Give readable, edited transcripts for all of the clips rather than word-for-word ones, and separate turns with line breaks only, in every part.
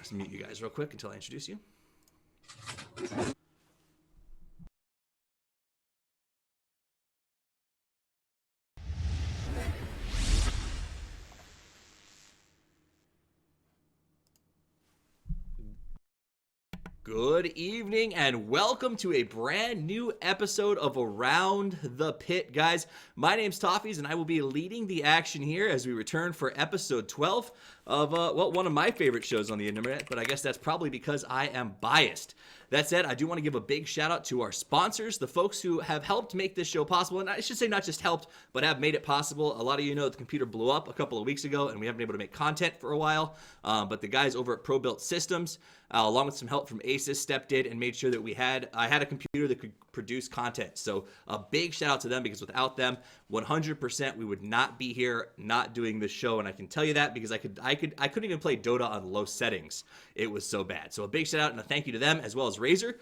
Let's mute you guys real quick until I introduce you. Good evening and welcome to a brand new episode of Around the Pit, guys. My name's Toffees and I will be leading the action here as we return for episode 12 of, one of my favorite shows on the internet, but I guess that's probably because I am biased. That said, I do want to give a big shout out to our sponsors, the folks who have helped make this show possible, and I should say not just helped, but have made it possible. A lot of you know the computer blew up a couple of weeks ago and we haven't been able to make content for a while, but the guys over at Pro-Built Systems, along with some help from Asus, stepped in and made sure that I had a computer that could produce content. So a big shout out to them, because without them, 100% we would not be here, not doing this show. And I can tell you that because I couldn't even play Dota on low settings. It was so bad. So a big shout out and a thank you to them, as well as Razer,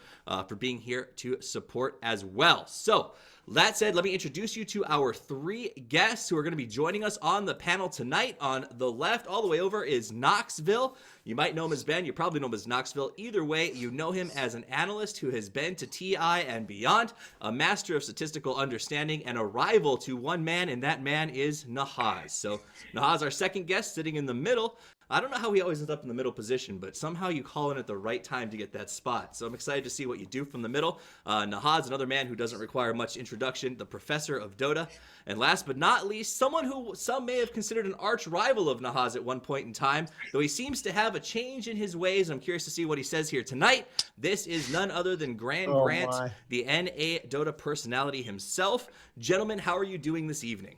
for being here to support as well. So that said, let me introduce you to our three guests who are going to be joining us on the panel tonight. On the left, all the way over, is Noxville. You might know him as Ben. You probably know him as Noxville. Either way, you know him as an analyst who has been to TI and beyond, a master of statistical understanding, and a rival to one man, and that man is Nahaz. So Nahaz, our second guest, sitting in the middle. I don't know how he always ends up in the middle position, but somehow you call in at the right time to get that spot. So I'm excited to see what you do from the middle. Nahaz, another man who doesn't require much introduction, the professor of Dota. And last but not least, someone who some may have considered an arch rival of Nahaz at one point in time, though he seems to have a change in his ways. I'm curious to see what he says here tonight. This is none other than GrandGrant, the NA Dota personality himself. Gentlemen, how are you doing this evening?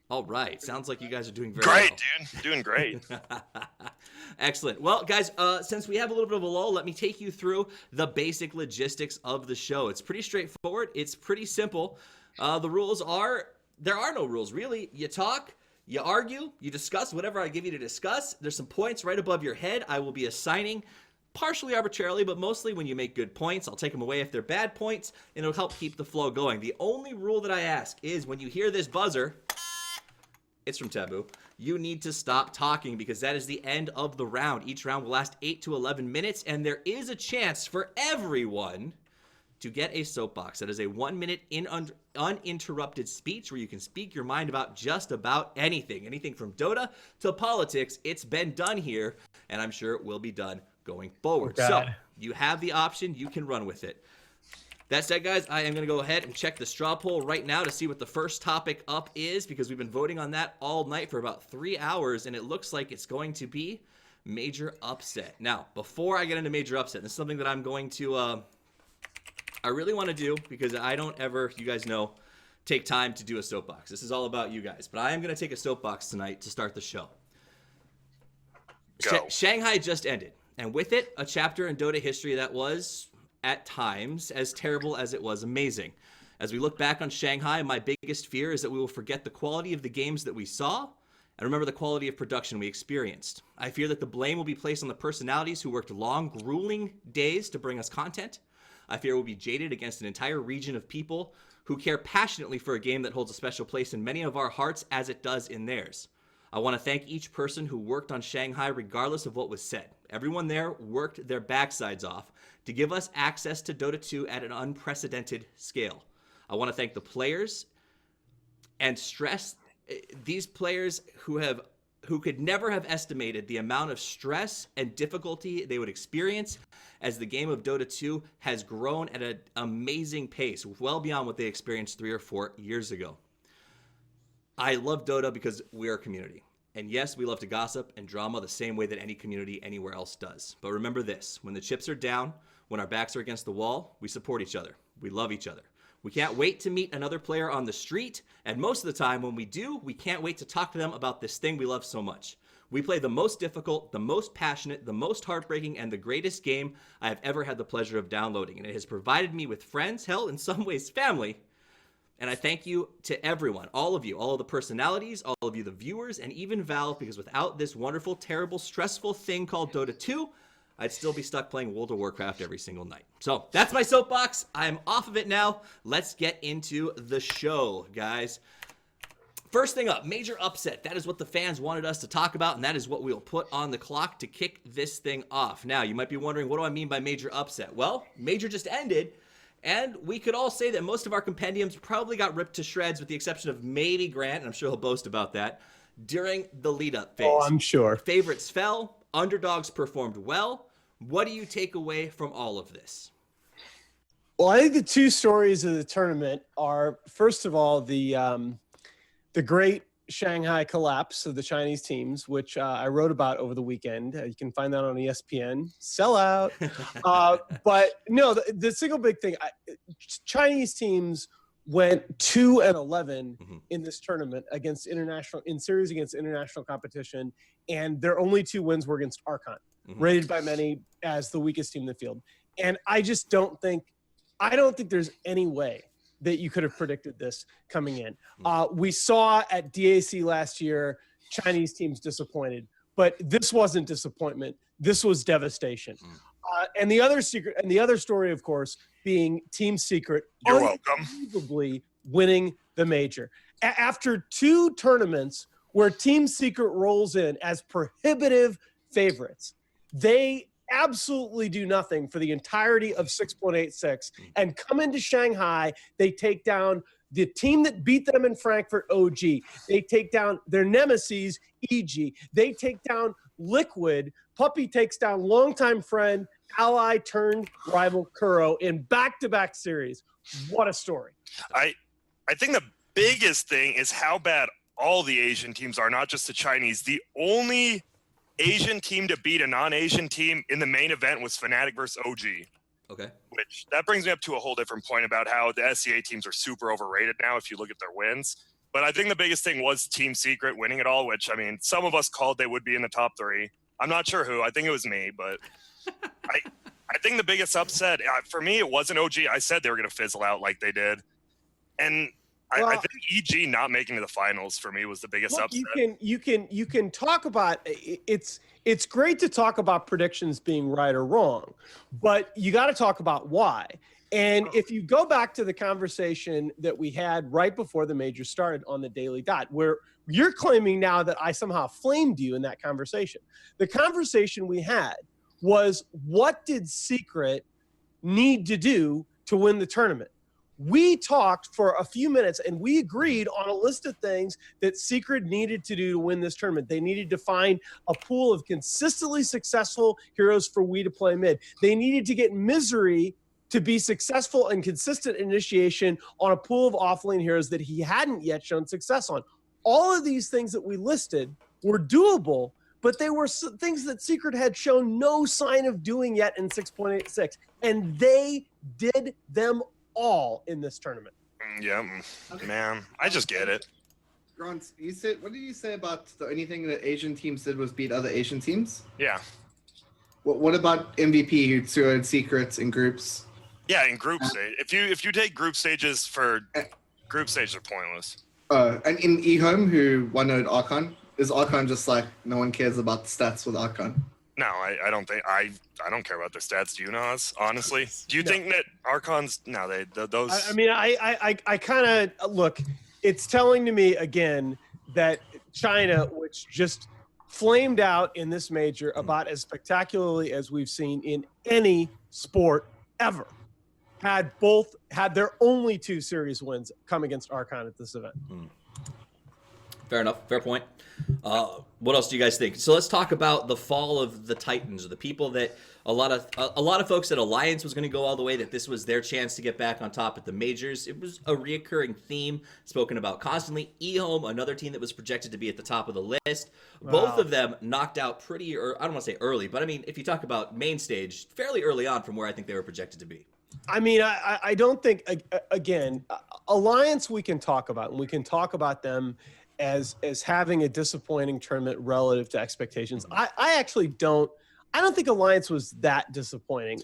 All right. Sounds like you guys are doing very well.
Great, dude. Doing great.
Excellent. Well, guys, since we have a little bit of a lull, let me take you through the basic logistics of the show. It's pretty straightforward. It's pretty simple. The rules are, there are no rules, really. You talk, you argue, you discuss whatever I give you to discuss. There's some points right above your head I will be assigning, partially arbitrarily, but mostly when you make good points. I'll take them away if they're bad points, and it'll help keep the flow going. The only rule that I ask is when you hear this buzzer, it's from Taboo, you need to stop talking, because that is the end of the round. Each round will last 8 to 11 minutes, and there is a chance for everyone to get a soapbox. That is a 1-minute uninterrupted speech where you can speak your mind about just about anything. Anything from Dota to politics. It's been done here, and I'm sure it will be done going forward. So you have the option. You can run with it. That said, guys, I am going to go ahead and check the straw poll right now to see what the first topic up is, because we've been voting on that all night for about 3 hours, and it looks like it's going to be major upset. Now, before I get into major upset, this is something that I'm going to, I really want to do, because I don't ever, you guys know, take time to do a soapbox. This is all about you guys, but I am going to take a soapbox tonight to start the show. Shanghai just ended, and with it, a chapter in Dota history that was, at times, as terrible as it was amazing. As we look back on Shanghai, my biggest fear is that we will forget the quality of the games that we saw and remember the quality of production we experienced. I fear that the blame will be placed on the personalities who worked long, grueling days to bring us content. I fear we'll be jaded against an entire region of people who care passionately for a game that holds a special place in many of our hearts as it does in theirs. I want to thank each person who worked on Shanghai regardless of what was said. Everyone there worked their backsides off to give us access to Dota 2 at an unprecedented scale. I want to thank the players and stress these players who could never have estimated the amount of stress and difficulty they would experience as the game of Dota 2 has grown at an amazing pace, well beyond what they experienced 3 or 4 years ago. I love Dota because we're a community. And yes, we love to gossip and drama the same way that any community anywhere else does. But remember this, when the chips are down, when our backs are against the wall, we support each other. We love each other. We can't wait to meet another player on the street. And most of the time when we do, we can't wait to talk to them about this thing we love so much. We play the most difficult, the most passionate, the most heartbreaking, and the greatest game I have ever had the pleasure of downloading. And it has provided me with friends, hell, in some ways family. And I thank you to everyone, all of you, all of the personalities, all of you, the viewers, and even Valve, because without this wonderful, terrible, stressful thing called Dota 2, I'd still be stuck playing World of Warcraft every single night. So that's my soapbox. I'm off of it now. Let's get into the show, guys. First thing up, major upset. That is what the fans wanted us to talk about, and that is what we'll put on the clock to kick this thing off. Now, you might be wondering, what do I mean by major upset? Well, major just ended, and we could all say that most of our compendiums probably got ripped to shreds with the exception of maybe Grant, and I'm sure he'll boast about that, during the lead-up phase.
Oh, I'm sure.
Favorites fell. Underdogs performed well. What do you take away from all of this?
Well, I think the two stories of the tournament are, first of all, the great Shanghai collapse of the Chinese teams, which I wrote about over the weekend. You can find that on ESPN. Sell out. But no, the single big thing, Chinese teams went 2-11 in this tournament in series against international competition, and their only two wins were against Archon, rated by many as the weakest team in the field. And I don't think there's any way that you could have predicted this coming in. We saw at DAC last year, Chinese teams disappointed, but this wasn't disappointment. This was devastation. And the other story, of course, being Team Secret unbelievably winning the major. After two tournaments where Team Secret rolls in as prohibitive favorites, they absolutely do nothing for the entirety of 6.86 and come into Shanghai. They take down the team that beat them in Frankfurt, OG. They take down their nemesis, EG. They take down Liquid. Puppy takes down longtime friend, ally turned rival Kuro in back-to-back series. What a story.
I think the biggest thing is how bad all the Asian teams are, not just the Chinese. The only Asian team to beat a non-Asian team in the main event was Fnatic versus OG.
Okay.
Which that brings me up to a whole different point about how the SEA teams are super overrated now if you look at their wins. But I think the biggest thing was Team Secret winning it all, which, I mean, some of us called they would be in the top three. I'm not sure who. I think it was me, but I think the biggest upset, for me, it wasn't OG. I said they were going to fizzle out like they did. And I think EG not making to the finals for me was the biggest upset.
You can talk about it's great to talk about predictions being right or wrong, but you got to talk about why. And if you go back to the conversation that we had right before the major started on the Daily Dot, where you're claiming now that I somehow flamed you in that conversation. The conversation we had was, what did Secret need to do to win the tournament? We talked for a few minutes and we agreed on a list of things that Secret needed to do to win this tournament. They needed to find a pool of consistently successful heroes for we to play mid. They needed to get Misery to be successful and consistent initiation on a pool of offlane heroes that he hadn't yet shown success on. All of these things that we listed were doable, but they were things that Secret had shown no sign of doing yet in 6.86. And they did them all in this tournament.
Yeah, man, I just get it.
Grant, what did you say about the only thing that Asian teams did was beat other Asian teams?
Yeah.
What about MVP, who threw in Secrets in groups?
Yeah, in group stage. If you take group stages group stages are pointless.
And in eHome, who won at Archon, is Archon just like no one cares about the stats with Archon?
No, I don't think I don't care about their stats. Do you, Nahaz? Honestly, do you think that Archons? No, those.
I mean, I kind of look. It's telling to me again that China, which just flamed out in this major about as spectacularly as we've seen in any sport ever, had their only two series wins come against Archon at this event.
Fair enough. Fair point. What else do you guys think? So let's talk about the fall of the Titans, or the people that a lot of folks said Alliance was going to go all the way, that this was their chance to get back on top at the majors. It was a reoccurring theme spoken about constantly. eHome, another team that was projected to be at the top of the list. Wow. Both of them knocked out pretty, or I don't want to say early, but I mean, if you talk about main stage, fairly early on from where I think they were projected to be.
I mean, I don't think, again, Alliance we can talk about, and we can talk about them as having a disappointing tournament relative to expectations. I actually don't. I don't think Alliance was that disappointing.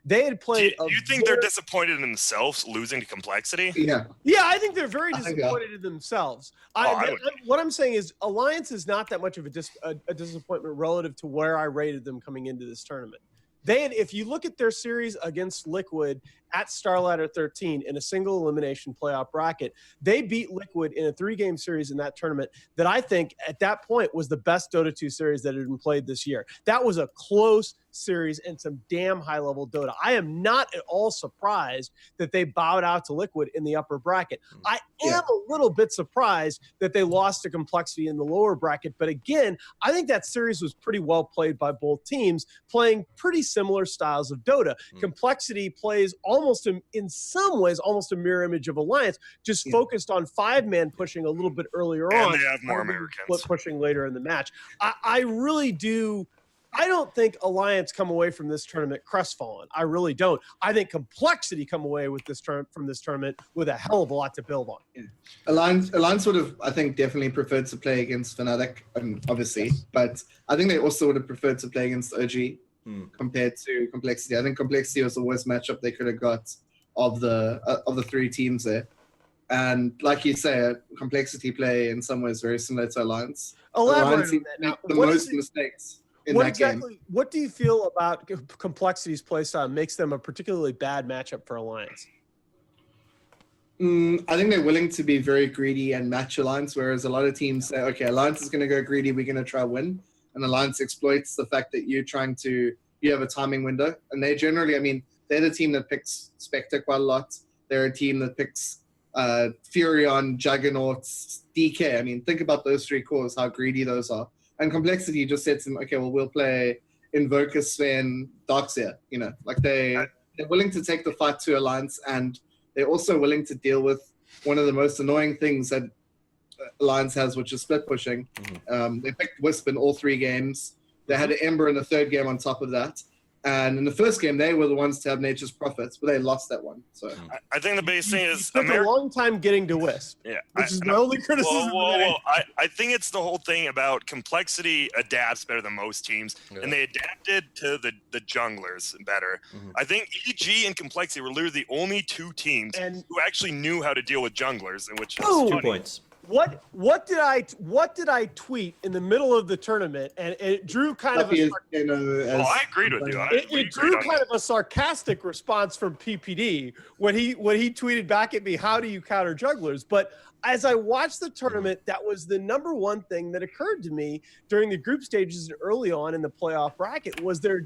They had played.
Do you think they're disappointed in themselves losing to Complexity?
Yeah.
Yeah, I think they're very disappointed in themselves. What I'm saying is Alliance is not that much of a disappointment relative to where I rated them coming into this tournament. If you look at their series against Liquid at Starladder 13 in a single elimination playoff bracket. They beat Liquid in a 3-game series in that tournament that I think at that point was the best Dota 2 series that had been played this year. That was a close series and some damn high-level Dota. I am not at all surprised that they bowed out to Liquid in the upper bracket. I am a little bit surprised that they lost to Complexity in the lower bracket, but again, I think that series was pretty well played by both teams, playing pretty similar styles of Dota. Complexity plays almost, in some ways, almost a mirror image of Alliance, just focused on 5-man pushing a little bit earlier on.
And they have more Americans.
Pushing later in the match. I really do. I don't think Alliance come away from this tournament crestfallen. I really don't. I think Complexity come away with from this tournament with a hell of a lot to build on.
Yeah. Alliance would have, I think, definitely preferred to play against Fnatic, obviously, but I think they also would have preferred to play against OG compared to Complexity. I think Complexity was the worst matchup they could have got of the 3 teams there. And like you say, Complexity play in some ways very similar to Alliance.
Elaborate
Alliance
on that. Now,
the most mistakes.
What do you feel about Complexity's playstyle makes them a particularly bad matchup for Alliance?
I think they're willing to be very greedy and match Alliance, whereas a lot of teams say, okay, Alliance is going to go greedy, we're going to try win. And Alliance exploits the fact that you have a timing window. And they generally, they're the team that picks Spectre quite a lot. They're a team that picks Furion, Juggernauts, DK. Think about those 3 cores, how greedy those are. And Complexity just said to them, okay, well, we'll play Invoker, Sven, Darkseer. They're willing to take the fight to Alliance, and they're also willing to deal with one of the most annoying things that Alliance has, which is split pushing. They picked Wisp in all 3 games. They had an Ember in the 3rd game on top of that. And in the first game, they were the ones to have Nature's Prophets, but they lost that one. So
I think the biggest thing is
it took a long time getting to Wisp.
Yeah,
which is my only criticism.
I think it's the whole thing about Complexity adapts better than most teams, and they adapted to the junglers better. I think EG and Complexity were literally the only 2 teams who actually knew how to deal with junglers, which is
2 points.
What did I tweet in the middle of the tournament? And it drew kind of a
I agreed with you.
It drew kind of a sarcastic response from PPD when he tweeted back at me, "How do you counter jugglers?" But as I watched the tournament, that was the number one thing that occurred to me during the group stages and early on in the playoff bracket was there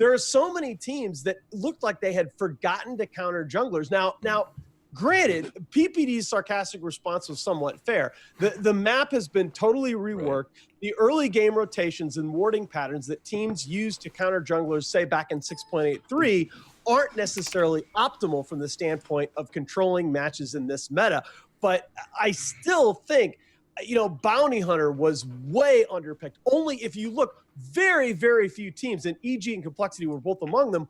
are so many teams that looked like they had forgotten to counter junglers. Now. Granted, PPD's sarcastic response was somewhat fair. The map has been totally reworked. The early game rotations and warding patterns that teams use to counter junglers, say back in 6.83, aren't necessarily optimal from the standpoint of controlling matches in this meta. But I still think, Bounty Hunter was way underpicked. Only if you look, very, very few teams, and EG and Complexity were both among them,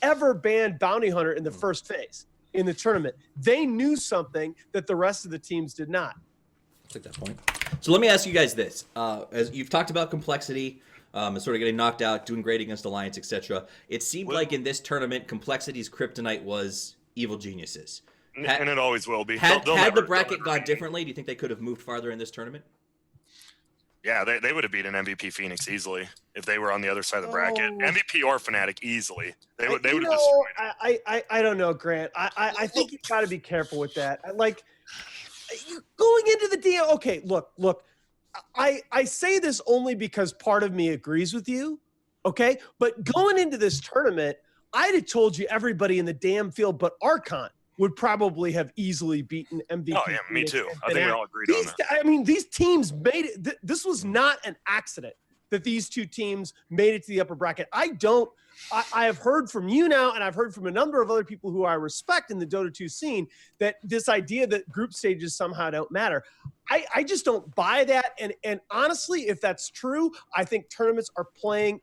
ever banned Bounty Hunter in the first phase. In the tournament, they knew something that the rest of the teams did not.
I take that point. So let me ask you guys this: as you've talked about Complexity, and sort of getting knocked out, doing great against Alliance, etc. It seemed like in this tournament, Complexity's kryptonite was evil geniuses,
and it always will be.
Had the bracket gone differently, do you think they could have moved farther in this tournament?
Yeah, they would have beaten MVP Phoenix easily if they were on the other side of the bracket. MVP or Fnatic easily. They would have destroyed it.
I don't know, Grant. I think you got to be careful with that. Like, going into the deal. Okay, look. I say this only because part of me agrees with you. Okay, but going into this tournament, I'd have told you everybody in the damn field but Archon would probably have easily beaten MVP.
Oh, yeah, me too. I think we all agreed on that.
These teams made it. This was not an accident that these 2 teams made it to the upper bracket. I have heard from you now, and I've heard from a number of other people who I respect in the Dota 2 scene, that this idea that group stages somehow don't matter. I just don't buy that. And honestly, if that's true, I think teams are playing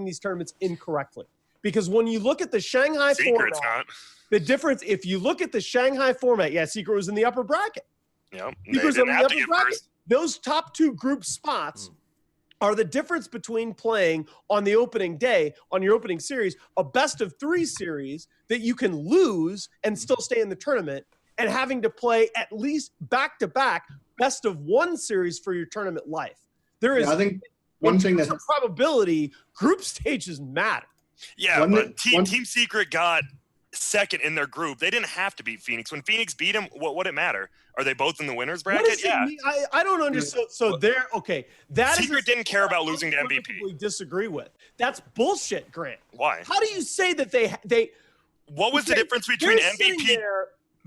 these tournaments incorrectly. Because when you look at the Shanghai format, the difference, if you look at the Shanghai format, Secret was in the upper bracket.
Yeah,
Secret's in the upper bracket. Those top 2 group spots are the difference between playing on the opening day, on your opening series, a best of 3 series that you can lose and still stay in the tournament, and having to play at least back-to-back best of 1 series for your tournament life. There is,
I think one thing that
probability, group stages matter.
Yeah, but Team Secret got second in their group. They didn't have to beat Phoenix. When Phoenix beat them, what would it matter? Are they both in the winners
What
bracket?
does it mean? I don't understand. So they're okay. That
Secret didn't care about losing to MVP.
I disagree with. That's bullshit, Grant.
Why?
How do you say that they?
What was the difference between MVP?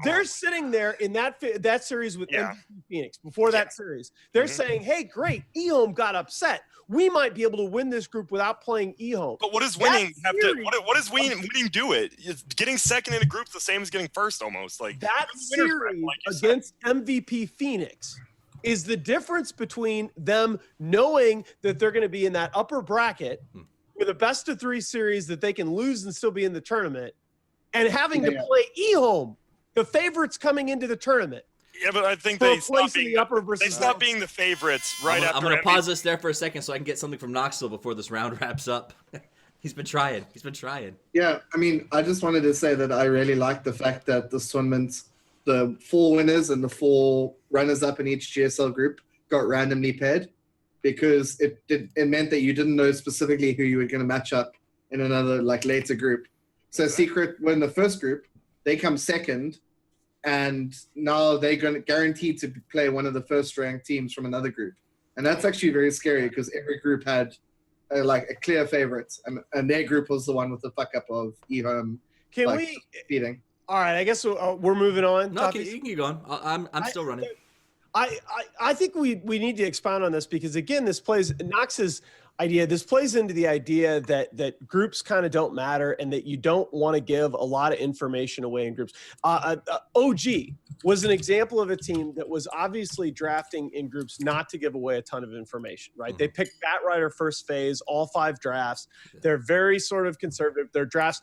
They're sitting there in that series with MVP Phoenix before that series. They're saying, "Hey, great, eHome got upset. We might be able to win this group without playing eHome."
But what does winning have to? What does winning do it? Getting second in a group's the same as getting first, almost. Like
that series against MVP Phoenix is the difference between them knowing that they're going to be in that upper bracket with a best of 3 series that they can lose and still be in the tournament, and having to play eHome, the favorites coming into the tournament.
Yeah, but I think they stopped being the favorites after.
I'm going to pause this there for a second so I can get something from Noxville before this round wraps up. He's been trying.
Yeah, I mean, I just wanted to say that I really like the fact that the tournament, the 4 winners and the 4 runners-up in each GSL group got randomly paired, because it meant that you didn't know specifically who you were going to match up in another later group. So Secret were in the first group, they come second, and now they're going to guarantee to play one of the first-ranked teams from another group, and that's actually very scary because every group had a clear favorite, and their group was the one with the fuck-up of eHome.
Can we
beating?
All right, I guess we're moving on.
No, you can keep going. I'm still running.
I think we need to expound on this because, again, this plays Knox's idea. This plays into the idea that groups kind of don't matter and that you don't want to give a lot of information away in groups. OG was an example of a team that was obviously drafting in groups not to give away a ton of information, right? Mm-hmm. They picked Batrider first phase, all 5 drafts. They're very sort of conservative. Their drafts,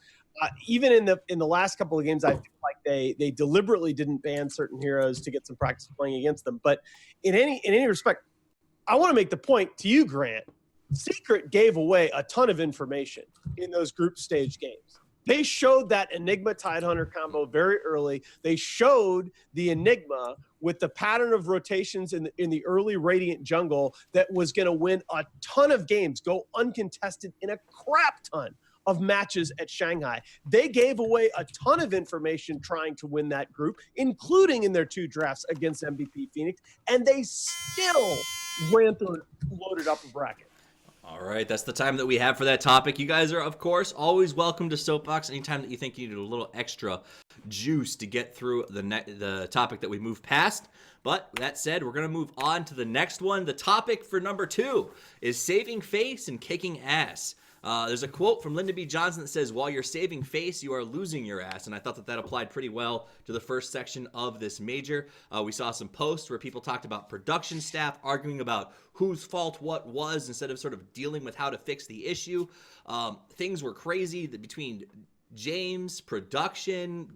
even in the last couple of games, I feel like they deliberately didn't ban certain heroes to get some practice playing against them. But in any respect, I want to make the point to you, Grant. Secret gave away a ton of information in those group stage games. They showed that Enigma Tidehunter combo very early. They showed the Enigma with the pattern of rotations in the early Radiant jungle that was going to win a ton of games, go uncontested in a crap ton of matches at Shanghai. They gave away a ton of information trying to win that group, including in their 2 drafts against MVP Phoenix, and they still ran through a loaded upper bracket.
All right, that's the time that we have for that topic. You guys are, of course, always welcome to Soapbox anytime that you think you need a little extra juice to get through the topic that we moved past. But that said, we're going to move on to the next one. The topic for number 2 is saving face and kicking ass. There's a quote from Lyndon B. Johnson that says, "While you're saving face, you are losing your ass." And I thought that applied pretty well to the first section of this major. We saw some posts where people talked about production staff arguing about whose fault what was instead of sort of dealing with how to fix the issue. Things were crazy between James, production,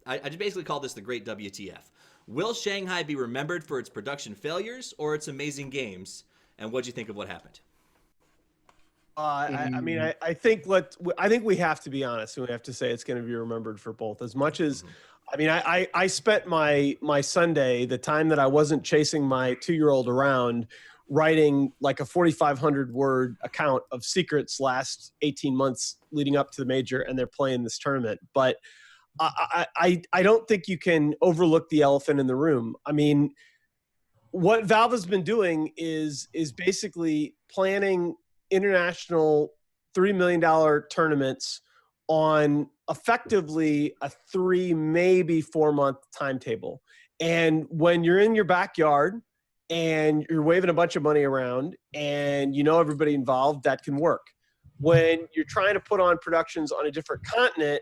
I just basically call this the great WTF. Will Shanghai be remembered for its production failures or its amazing games? And what'd you think of what happened?
I think we have to be honest, and we have to say it's going to be remembered for both. As much as, I spent my Sunday, the time that I wasn't chasing my 2-year-old around, writing like a 4,500 word account of Secret's last 18 months leading up to the major, and they're playing this tournament. But I don't think you can overlook the elephant in the room. I mean, what Valve has been doing is basically planning international $3 million tournaments on effectively a 3, maybe 4 month timetable. And when you're in your backyard and you're waving a bunch of money around and you know everybody involved, that can work. When you're trying to put on productions on a different continent,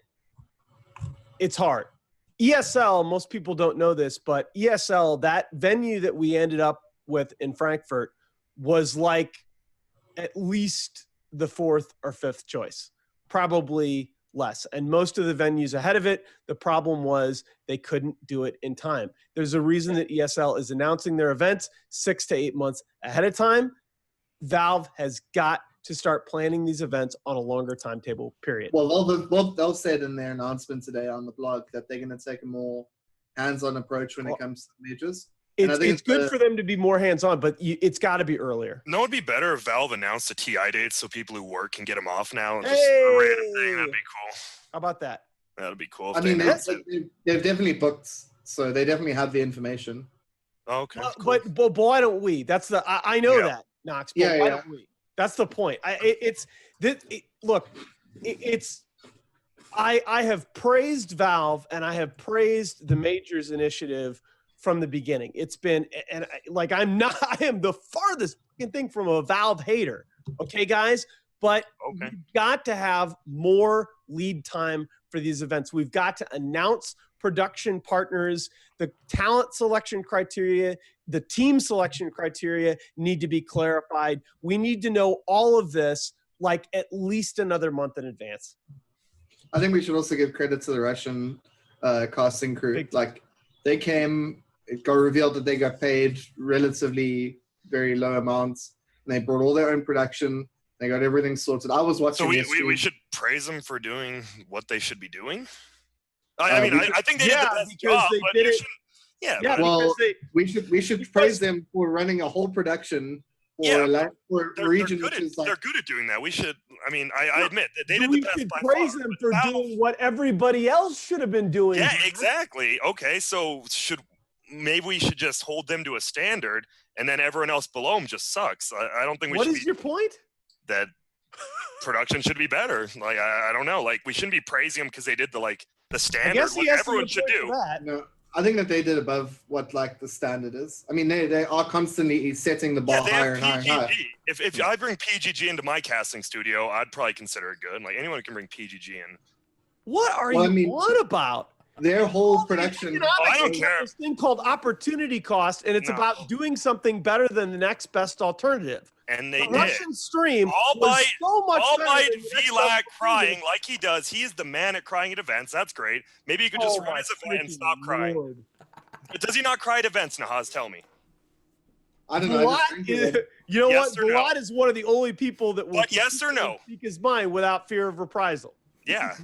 it's hard. ESL, most people don't know this, but ESL, that venue that we ended up with in Frankfurt, was like at least the 4th or 5th choice, probably less. And most of the venues ahead of it, the problem was they couldn't do it in time. There's a reason that ESL is announcing their events 6 to 8 months ahead of time. Valve has got to start planning these events on a longer timetable period.
Well, they'll said in their announcement today on the blog that they're going to take a more hands-on approach when it comes to majors.
It's good for them to be more hands-on, but it's got to be earlier.
No, it'd be better if Valve announced the TI dates so people who work can get them off now. And just a random thing. That'd be cool.
How about that?
That'd be cool. If
I mean,
they announced it.
they've definitely booked, so they definitely have the information.
Oh, okay.
But,
Cool.
but why don't we? That's I know
Yeah.
that, Knox. But
Yeah,
why
yeah.
don't we? That's the point. I have praised Valve and I have praised the Majors initiative from the beginning. It's been, and I am the farthest fucking thing from a Valve hater. Okay, guys, but
Okay.
we've got to have more lead time for these events. We've got to announce production partners, the talent selection criteria, the team selection criteria need to be clarified. We need to know all of this like at least another month in advance.
I think we should also give credit to the Russian casting crew.
Big time.
Like, they came, it got revealed that they got paid relatively very low amounts, and they brought all their own production. They got everything sorted. I was watching.
So we
yesterday.
should praise them for doing what they should be doing. I mean, I think they did the best
because
job,
they
but
did
you
it-
shouldn't- yeah,
Yeah,
but
Well,
because
we should praise them for running a whole production for
Yeah,
for a
they're
region
good
which
at,
is like
they're good at doing that. We should. I mean, I admit that they did
we
the best
should
by
praise
far,
them
but
for
Valve-
doing what everybody else should have been doing.
Yeah, exactly. Okay, so maybe we should just hold them to a standard, and then everyone else below them just sucks. I don't think we
What
should
is
be
your point?
that production should be better. Like I don't know. Like we shouldn't be praising them because they did the
I
standard
guess
what
he has
everyone
to
should do.
that.
no. I think that they did above what like the standard is. I mean, they are constantly setting the bar
Yeah, they
higher
have
and higher and higher.
PGG. If I bring PGG into my casting studio, I'd probably consider it good. Like anyone can bring PGG in.
What are
Well,
you
I mean,
on about?
Their whole
All the
production.
economics
I don't
is
care.
This thing called opportunity cost, and it's
No.
about doing something better than the next best alternative.
And they
The
did.
Russian stream
Albeit-
was so much better
Albeit
than the next
Vlad
best
crying
alternative.
like he does. He is the man at crying at events. That's great. Maybe you could just
Oh
run
my
his event and
freaking
stop crying.
Lord.
Does he not cry at events, Nahaz? Tell me.
I don't know. I just
Vlad
think
is,
that-
you know
Yes
what?
or no?
Vlad is one of the only people that will
But yes or no?
speak his mind without fear of reprisal.
Yeah.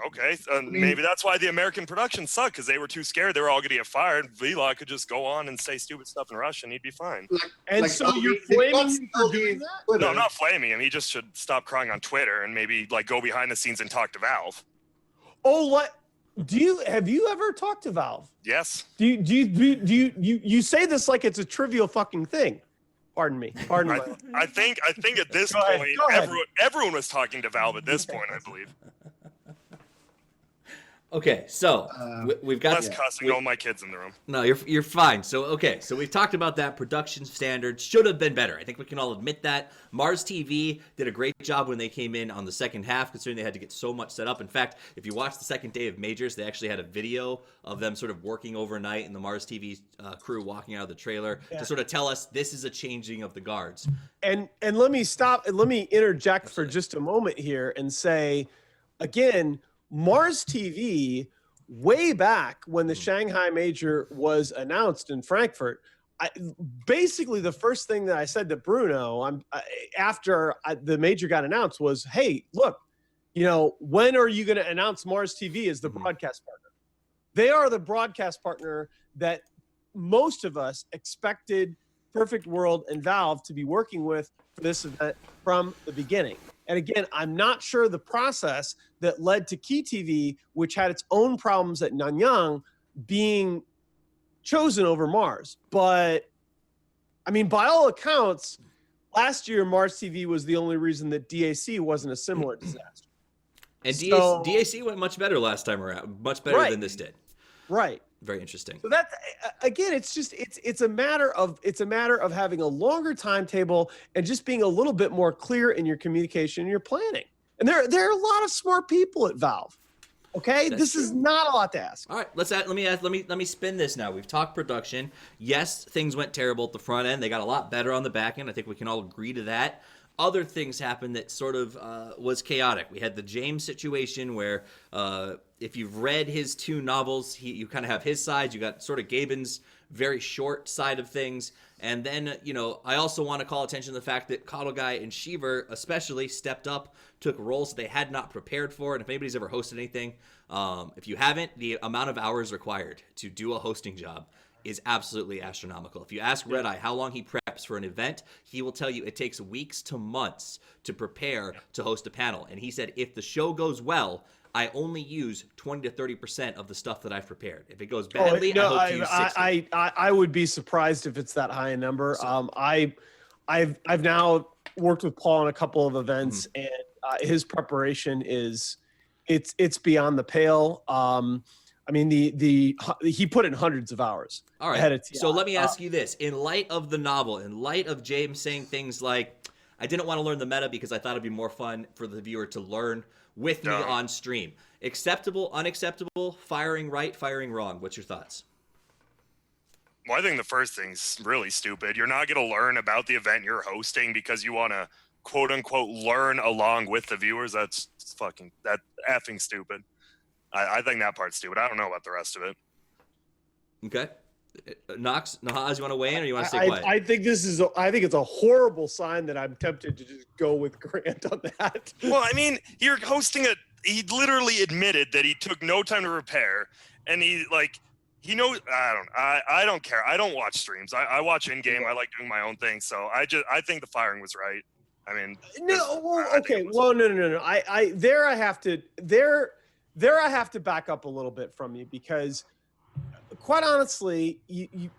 Okay.
mean-
Maybe that's why the American production sucked because they were too scared. They were all going to get fired. Vlad could just go on and say stupid stuff in Russian. He'd be fine.
And
Like,
so
LD
you're
they
blaming
got
me for doing
LD's
that?
Twitter.
No, I'm not flaming him. He just should stop crying on Twitter and maybe go behind the scenes and talk to Valve.
Oh, what? Have you ever talked to Valve?
Yes.
You say this like it's a trivial fucking thing. Pardon me. Pardon me.
I think at this
Go ahead,
point,
go ahead.
everyone was talking to Valve at this point, I believe.
Okay, so we've got
Less cussing, all my kids in the room.
No, you're fine. So okay, so we've talked about that. Production standards should have been better. I think we can all admit that. Mars TV did a great job when they came in on the second half, considering they had to get so much set up. In fact, if you watch the second day of Majors, they actually had a video of them sort of working overnight and the Mars TV crew walking out of the trailer to sort of tell us this is a changing of the guards.
And let me stop and let me interject for just a moment here and say, again, Mars TV, way back when the Shanghai Major was announced in Frankfurt, basically the first thing that I said to Bruno after the Major got announced was, hey, look, when are you going to announce Mars TV as the broadcast partner? They are the broadcast partner that most of us expected Perfect World and Valve to be working with for this event from the beginning. And again, I'm not sure the process that led to Key TV, which had its own problems at Nanyang, being chosen over Mars. But I mean, by all accounts, last year Mars TV was the only reason that DAC wasn't a similar disaster.
And
So-
DAC went much better last time around, much better
Right.
than this did.
Right.
Very interesting.
So that again, it's a matter of having a longer timetable and just being a little bit more clear in your communication and your planning. And there are a lot of smart people at Valve. Okay,
That's
this is
true.
not a lot to ask.
All right, let me spin this now. We've talked production. Yes, things went terrible at the front end. They got a lot better on the back end. I think we can all agree to that. Other things happened that sort of was chaotic. We had the James situation where if you've read his two novels, you kind of have his side. You got sort of Gaben's very short side of things. And then, I also want to call attention to the fact that Coddle Guy and Sheever especially stepped up, took roles they had not prepared for. And if anybody's ever hosted anything, if you haven't, the amount of hours required to do a hosting job is absolutely astronomical. If you ask Red Eye how long he preps for an event, he will tell you it takes weeks to months to prepare to host a panel. And he said, if the show goes well, I only use 20 to 30% of the stuff that I've prepared. If it goes badly, I hope to use 60.
I would be surprised if it's that high a number. I've now worked with Paul on a couple of events, and his preparation it's beyond the pale. I mean, he put in hundreds of hours.
All right.
Ahead of TI.
So let me ask you this: in light of the novel, in light of James saying things like, "I didn't want to learn the meta because I thought it'd be more fun for the viewer to learn with me on stream." Acceptable, unacceptable, firing right, firing wrong. What's your thoughts?
Well, I think the first thing's really stupid. You're not going to learn about the event you're hosting because you want to quote unquote learn along with the viewers. That's effing stupid. I think that part's stupid. I don't know about the rest of it.
Okay. Nahaz, you want to weigh in or you want to stay quiet?
I think it's a horrible sign that I'm tempted to just go with Grant on that.
Well, I mean, you're hosting he literally admitted that he took no time to prepare, and he knows. I don't care. I don't watch streams. I watch in game. I like doing my own thing. So I think the firing was right. I mean,
no. Well, okay. Well, no. There I have to back up a little bit from you, because quite honestly, you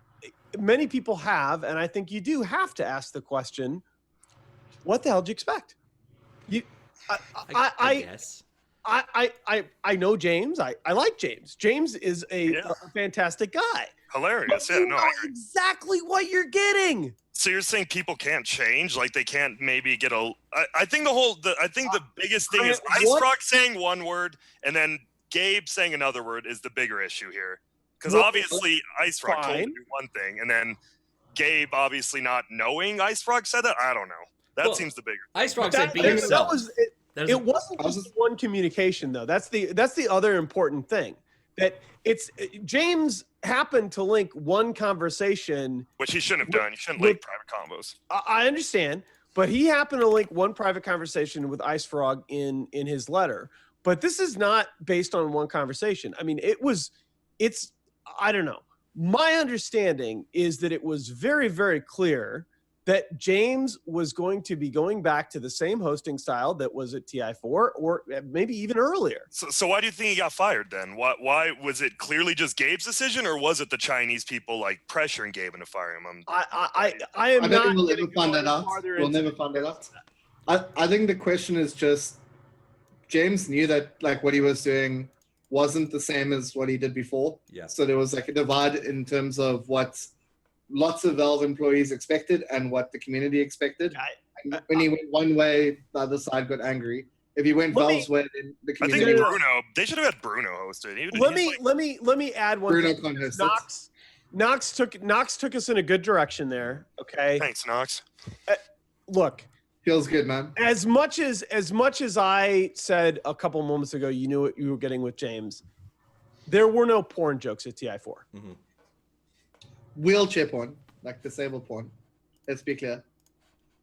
many people have, and I think you do have to ask the question, what the hell did you expect?
I guess.
I know James. I like James. James is a fantastic guy.
Hilarious.
But you know exactly what you're getting.
So you're saying people can't change? Like they can't maybe get I think the biggest thing is Ice Frog saying one word and then Gabe saying another word is the bigger issue here. Because obviously Ice Frog told him to do one thing, and then Gabe obviously not knowing Ice Frog said that. I don't know. That seems the bigger.
Ice Frog said be yourself.
It wasn't just one communication though. That's the other important thing. That James happened to link one conversation,
which he shouldn't have done. You shouldn't link private combos.
I understand, but he happened to link one private conversation with Ice Frog in his letter. But this is not based on one conversation. I mean, it's I don't know. My understanding is that it was very, very clear that James was going to be going back to the same hosting style that was at TI4, or maybe even earlier.
So why do you think he got fired then? Why was it clearly just Gabe's decision, or was it the Chinese people like pressuring Gabe into firing him?
I am not.
We'll never find that out. We'll never find that out. I think the question is just James knew that like what he was doing wasn't the same as what he did before.
Yeah.
So there was like a divide in terms of what lots of Valve employees expected and what the community expected. When he went one way, the other side got angry. If he went Valve's way, then the community.
I think Bruno. They should have had Bruno hosted.
Let me add one.
Bruno can't host it.
Nox took us in a good direction there. Okay.
Thanks, Nox.
Look.
Feels good, man.
As much as I said a couple moments ago, you knew what you were getting with James. There were no porn jokes at TI4.
Mm-hmm.
Wheelchair porn, like disabled porn. Let's be clear.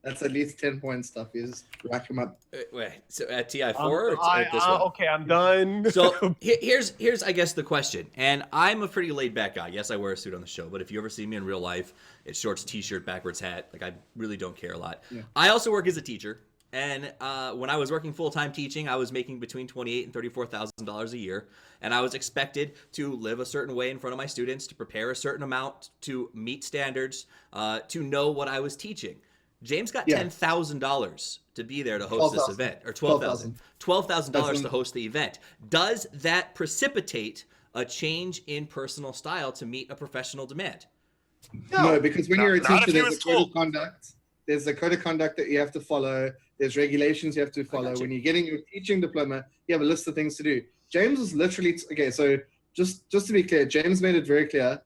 That's at least 10 point stuff. You just rack them up.
Wait, so at TI4 or at this one?
Okay, I'm done.
So here's I guess the question, and I'm a pretty laid back guy. Yes, I wear a suit on the show, but if you ever see me in real life, it's shorts, t-shirt, backwards hat. Like I really don't care a lot. Yeah. I also work as a teacher, and when I was working full-time teaching, I was making between $28,000 and $34,000 a year, and I was expected to live a certain way in front of my students, to prepare a certain amount, to meet standards, to know what I was teaching. James got $10,000 to be there to host this event, or $12,000 to host the event. Does that precipitate a change in personal style to meet a professional demand?
No, because when you're a teacher, there's a code of conduct. There's a code of conduct that you have to follow. There's regulations you have to follow. When you're getting your teaching diploma, you have a list of things to do. James was literally okay. So just to be clear, James made it very clear,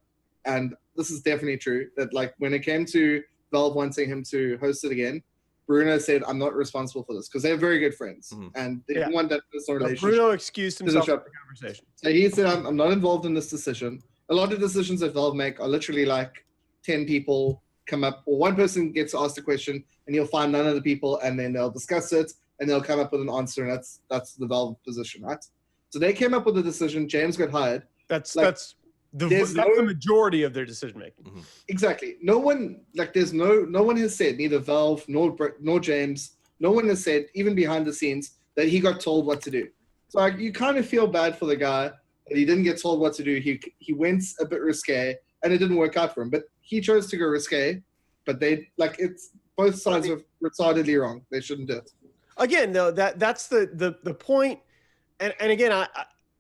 and this is definitely true, that like when it came to Valve wanting him to host it again, Bruno said, I'm not responsible for this, because they're very good friends. Mm-hmm. And they didn't want that personal relationship.
Bruno excused himself from the conversation.
So he said, I'm not involved in this decision. A lot of decisions that Valve make are literally like 10 people come up, or one person gets asked a question, and you'll find none of the people, and then they'll discuss it, and they'll come up with an answer, and that's the Valve position, right? So they came up with a decision. James got hired.
That's That's the majority of their decision making.
Mhm.
Exactly. No one no one has said, neither Valve nor James, no one has said, even behind the scenes, that he got told what to do. So like, you kind of feel bad for the guy that he didn't get told what to do. He went a bit risque and it didn't work out for him. But he chose to go risque. But it's both sides are retardedly wrong. They shouldn't do it.
Again, though, that's the point. And again,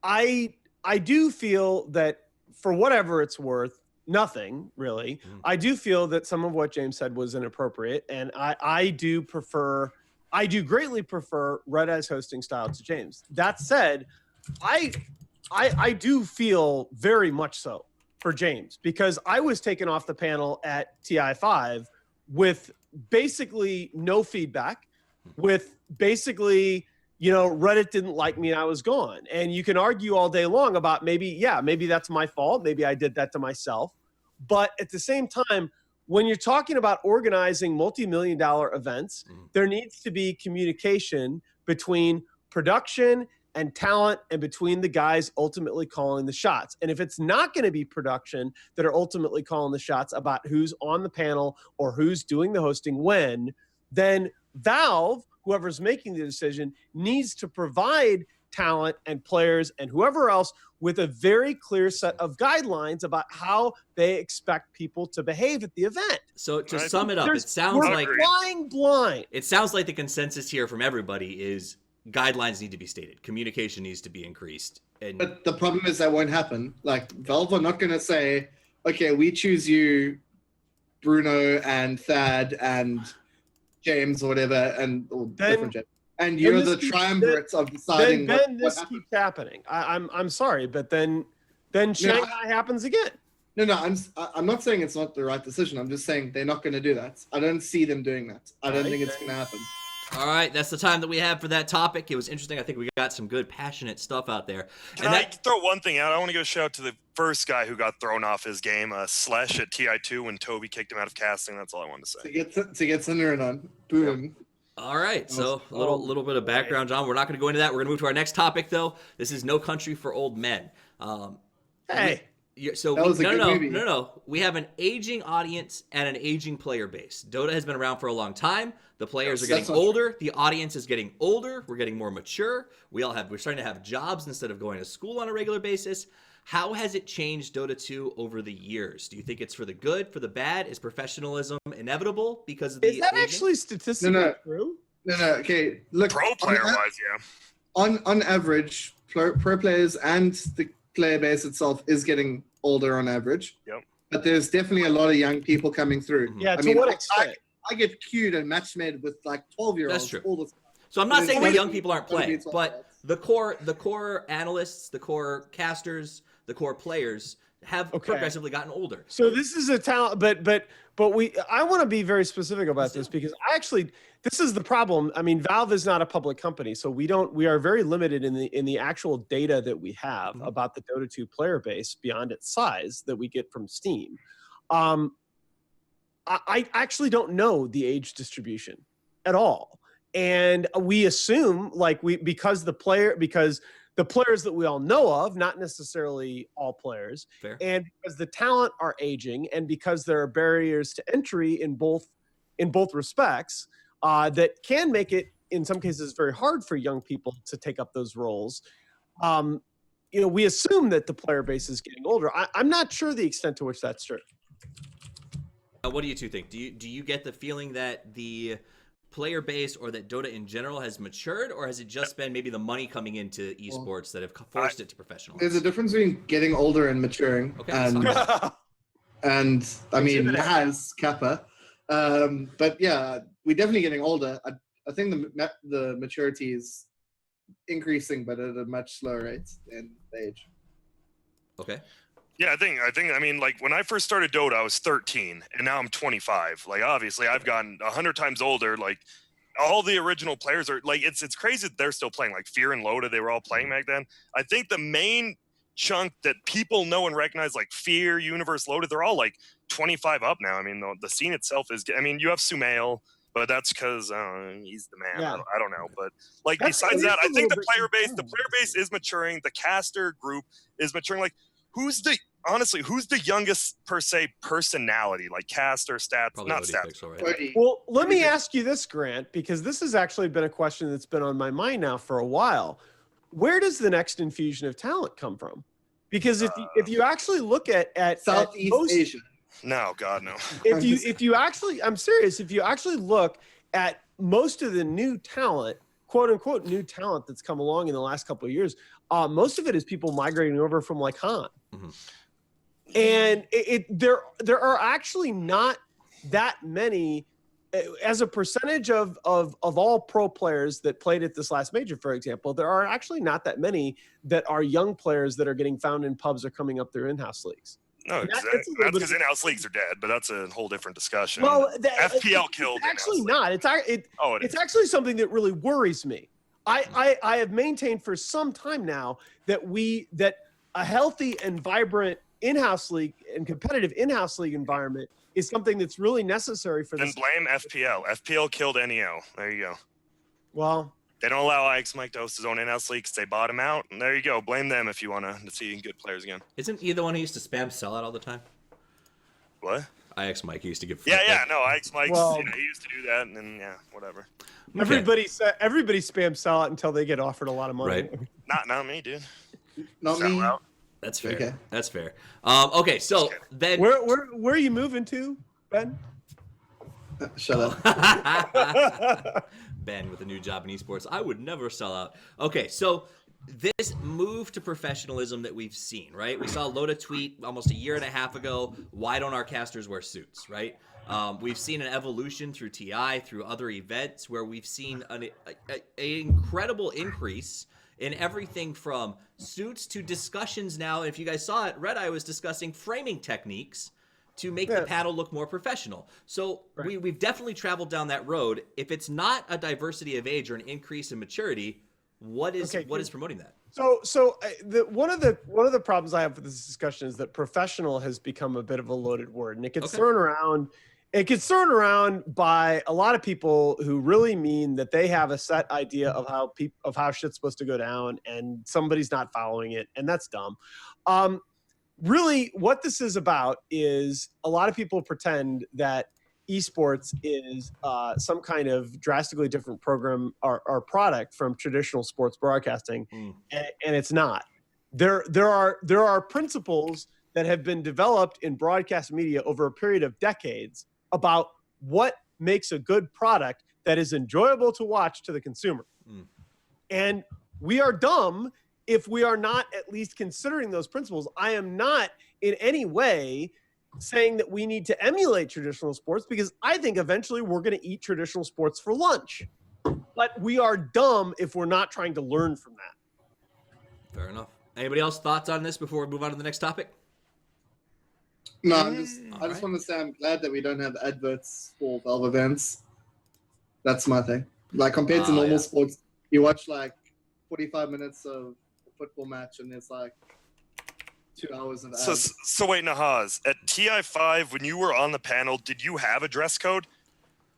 I do feel that for whatever it's worth, nothing really. I do feel that some of what James said was inappropriate, and I do greatly prefer Red Eyes hosting style to James. That said, I do feel very much so for James, because I was taken off the panel at TI5 with basically no feedback, with basically, Reddit didn't like me and I was gone. And you can argue all day long about maybe that's my fault. Maybe I did that to myself. But at the same time, when you're talking about organizing multi-million-dollar events, there needs to be communication between production and talent and between the guys ultimately calling the shots. And if it's not going to be production that are ultimately calling the shots about who's on the panel or who's doing the hosting when, then Valve, whoever's making the decision, needs to provide talent and players and whoever else with a very clear set of guidelines about how they expect people to behave at the event.
So to sum it up, it sounds like
flying blind.
It sounds like the consensus here from everybody is guidelines need to be stated. Communication needs to be increased.
But the problem is that won't happen. Like, Valve are not going to say, okay, we choose you, Bruno and Thad and James or whatever, different James. And you're the triumvirate of deciding
then this keeps happening. I'm sorry, but then Shanghai happens again.
No, I'm not saying it's not the right decision. I'm just saying they're not going to do that. I don't see them doing that. I don't think it's going to happen.
All right, that's the time that we have for that topic. It was interesting. I think we got some good, passionate stuff out there.
Can I throw one thing out? I want to give a shout out to the first guy who got thrown off his game, Slash at TI2 when Toby kicked him out of casting. That's all I wanted to say.
To get Cinder on. Boom.
All right, so a little bit of background, John. We're not going to go into that. We're going to move to our next topic, though. This is No Country for Old Men.
Hey.
No. We have an aging audience and an aging player base. Dota has been around for a long time. The players are getting older. The audience is getting older. We're getting more mature. We're starting to have jobs instead of going to school on a regular basis. How has it changed Dota 2 over the years? Do you think it's for the good, for the bad? Is professionalism inevitable because of the
aging?
actually
statistically true?
No. Okay, look.
Pro player-wise, yeah.
On average, pro players and the player base itself is getting older on average.
Yep.
But there's definitely a lot of young people coming through.
Yeah, to what extent?
I get queued and match made with like 12-year-olds all the time.
So I'm not saying that young people aren't playing, but the core analysts, the core casters, the core players have progressively gotten older.
So this is a talent, but I want to be very specific about this because this is the problem. I mean, Valve is not a public company, so we are very limited in the actual data that we have about the Dota 2 player base beyond its size that we get from Steam. I actually don't know the age distribution at all. And we assume because the players that we all know of, not necessarily all players,
Fair.
And because the talent are aging and because there are barriers to entry in both respects, that can make it in some cases very hard for young people to take up those roles. We assume that the player base is getting older. I'm not sure the extent to which that's true.
What do you two think? Do you get the feeling that the player base or that Dota in general has matured, or has it just been maybe the money coming into esports that have forced it to professional?
There's a difference between getting older and maturing.
Okay,
and I mean, Nahaz, Kappa. But yeah, we're definitely getting older. I think the maturity is increasing, but at a much slower rate than age.
Okay.
Yeah, I mean, like when I first started Dota, I was 13, and now I'm 25. Like, obviously, I've gotten 100 times older. Like, all the original players are like, it's crazy that they're still playing. Like Fear and Loda, they were all playing back then. I think the main chunk that people know and recognize, like Fear, Universe, Loda, they're all like 25 up now. I mean, the scene itself is. I mean, you have Sumail, but that's because he's the man.
Yeah.
I don't know, but like besides that, I think the player base is maturing. The caster group is maturing. Like, who's the youngest per se personality, like cast or stats?
Probably
Not
Odie
stats.
Pixel, right?
Cody,
Well, let me ask you this, Grant, because this has actually been a question that's been on my mind now for a while. Where does the next infusion of talent come from? Because if you actually look at
Southeast
most,
Asia.
No, God, no.
if you actually, I'm serious, if you actually look at most of the new talent, quote unquote new talent that's come along in the last couple of years, most of it is people migrating over from like Han.
Mm-hmm.
And there are actually not that many as a percentage of all pro players that played at this last major, for example. There are actually not that many that are young players that are getting found in pubs or coming up through in-house leagues.
No,
That's
exactly.
a little
That's
bit
because in-house leagues are dead, but that's a whole different discussion.
Well,
FPL killed
it's actually
in-house
not.
leagues.
It's actually something that really worries me. I have maintained for some time now that a healthy and vibrant in-house league and competitive in-house league environment is something that's really necessary for this.
Then blame FPL. FPL killed NEO. There you go.
Well,
they don't allow Ix Mike to host his own in-house league because they bought him out. And there you go. Blame them if you want to see good players again.
Isn't he the one who used to spam sellout all the time?
What?
IX Mike used to give.
Yeah. No, Ix Mike's.
Well,
he used to do that, and then whatever.
Okay. Everybody spams sellout until they get offered a lot of money.
Right. Not me, dude.
Not me.
Out.
That's fair.
Okay.
That's fair. Okay, so then
where are you moving to, Ben?
Shut up.
Ben with a new job in esports. I would never sell out. Okay, so this move to professionalism that we've seen, right? We saw Loda tweet almost a year and a half ago, why don't our casters wear suits, right? We've seen an evolution through TI, through other events, where we've seen an incredible increase in everything from suits to discussions now. If you guys saw it, Red Eye was discussing framing techniques to make the panel look more professional. So we've definitely traveled down that road. If it's not a diversity of age or an increase in maturity, what is promoting that?
So one of the problems I have with this discussion is that professional has become a bit of a loaded word, and it gets thrown around. It gets thrown around by a lot of people who really mean that they have a set idea of how shit's supposed to go down, and somebody's not following it, and that's dumb. Really, what this is about is a lot of people pretend that esports is some kind of drastically different program or product from traditional sports broadcasting, and it's not. There are principles that have been developed in broadcast media over a period of decades about what makes a good product that is enjoyable to watch to the consumer. And we are dumb if we are not at least considering those principles. I am not in any way saying that we need to emulate traditional sports, because I think eventually we're going to eat traditional sports for lunch. But we are dumb if we're not trying to learn from that.
Fair enough. Anybody else thoughts on this before we move on to the next topic?
No, I just want to say I'm glad that we don't have adverts for Valve events. That's my thing. Like, compared to normal sports, you watch like 45 minutes of a football match and there's like 2 hours of ads.
So wait, Nahaz, at TI5, when you were on the panel, did you have a dress code?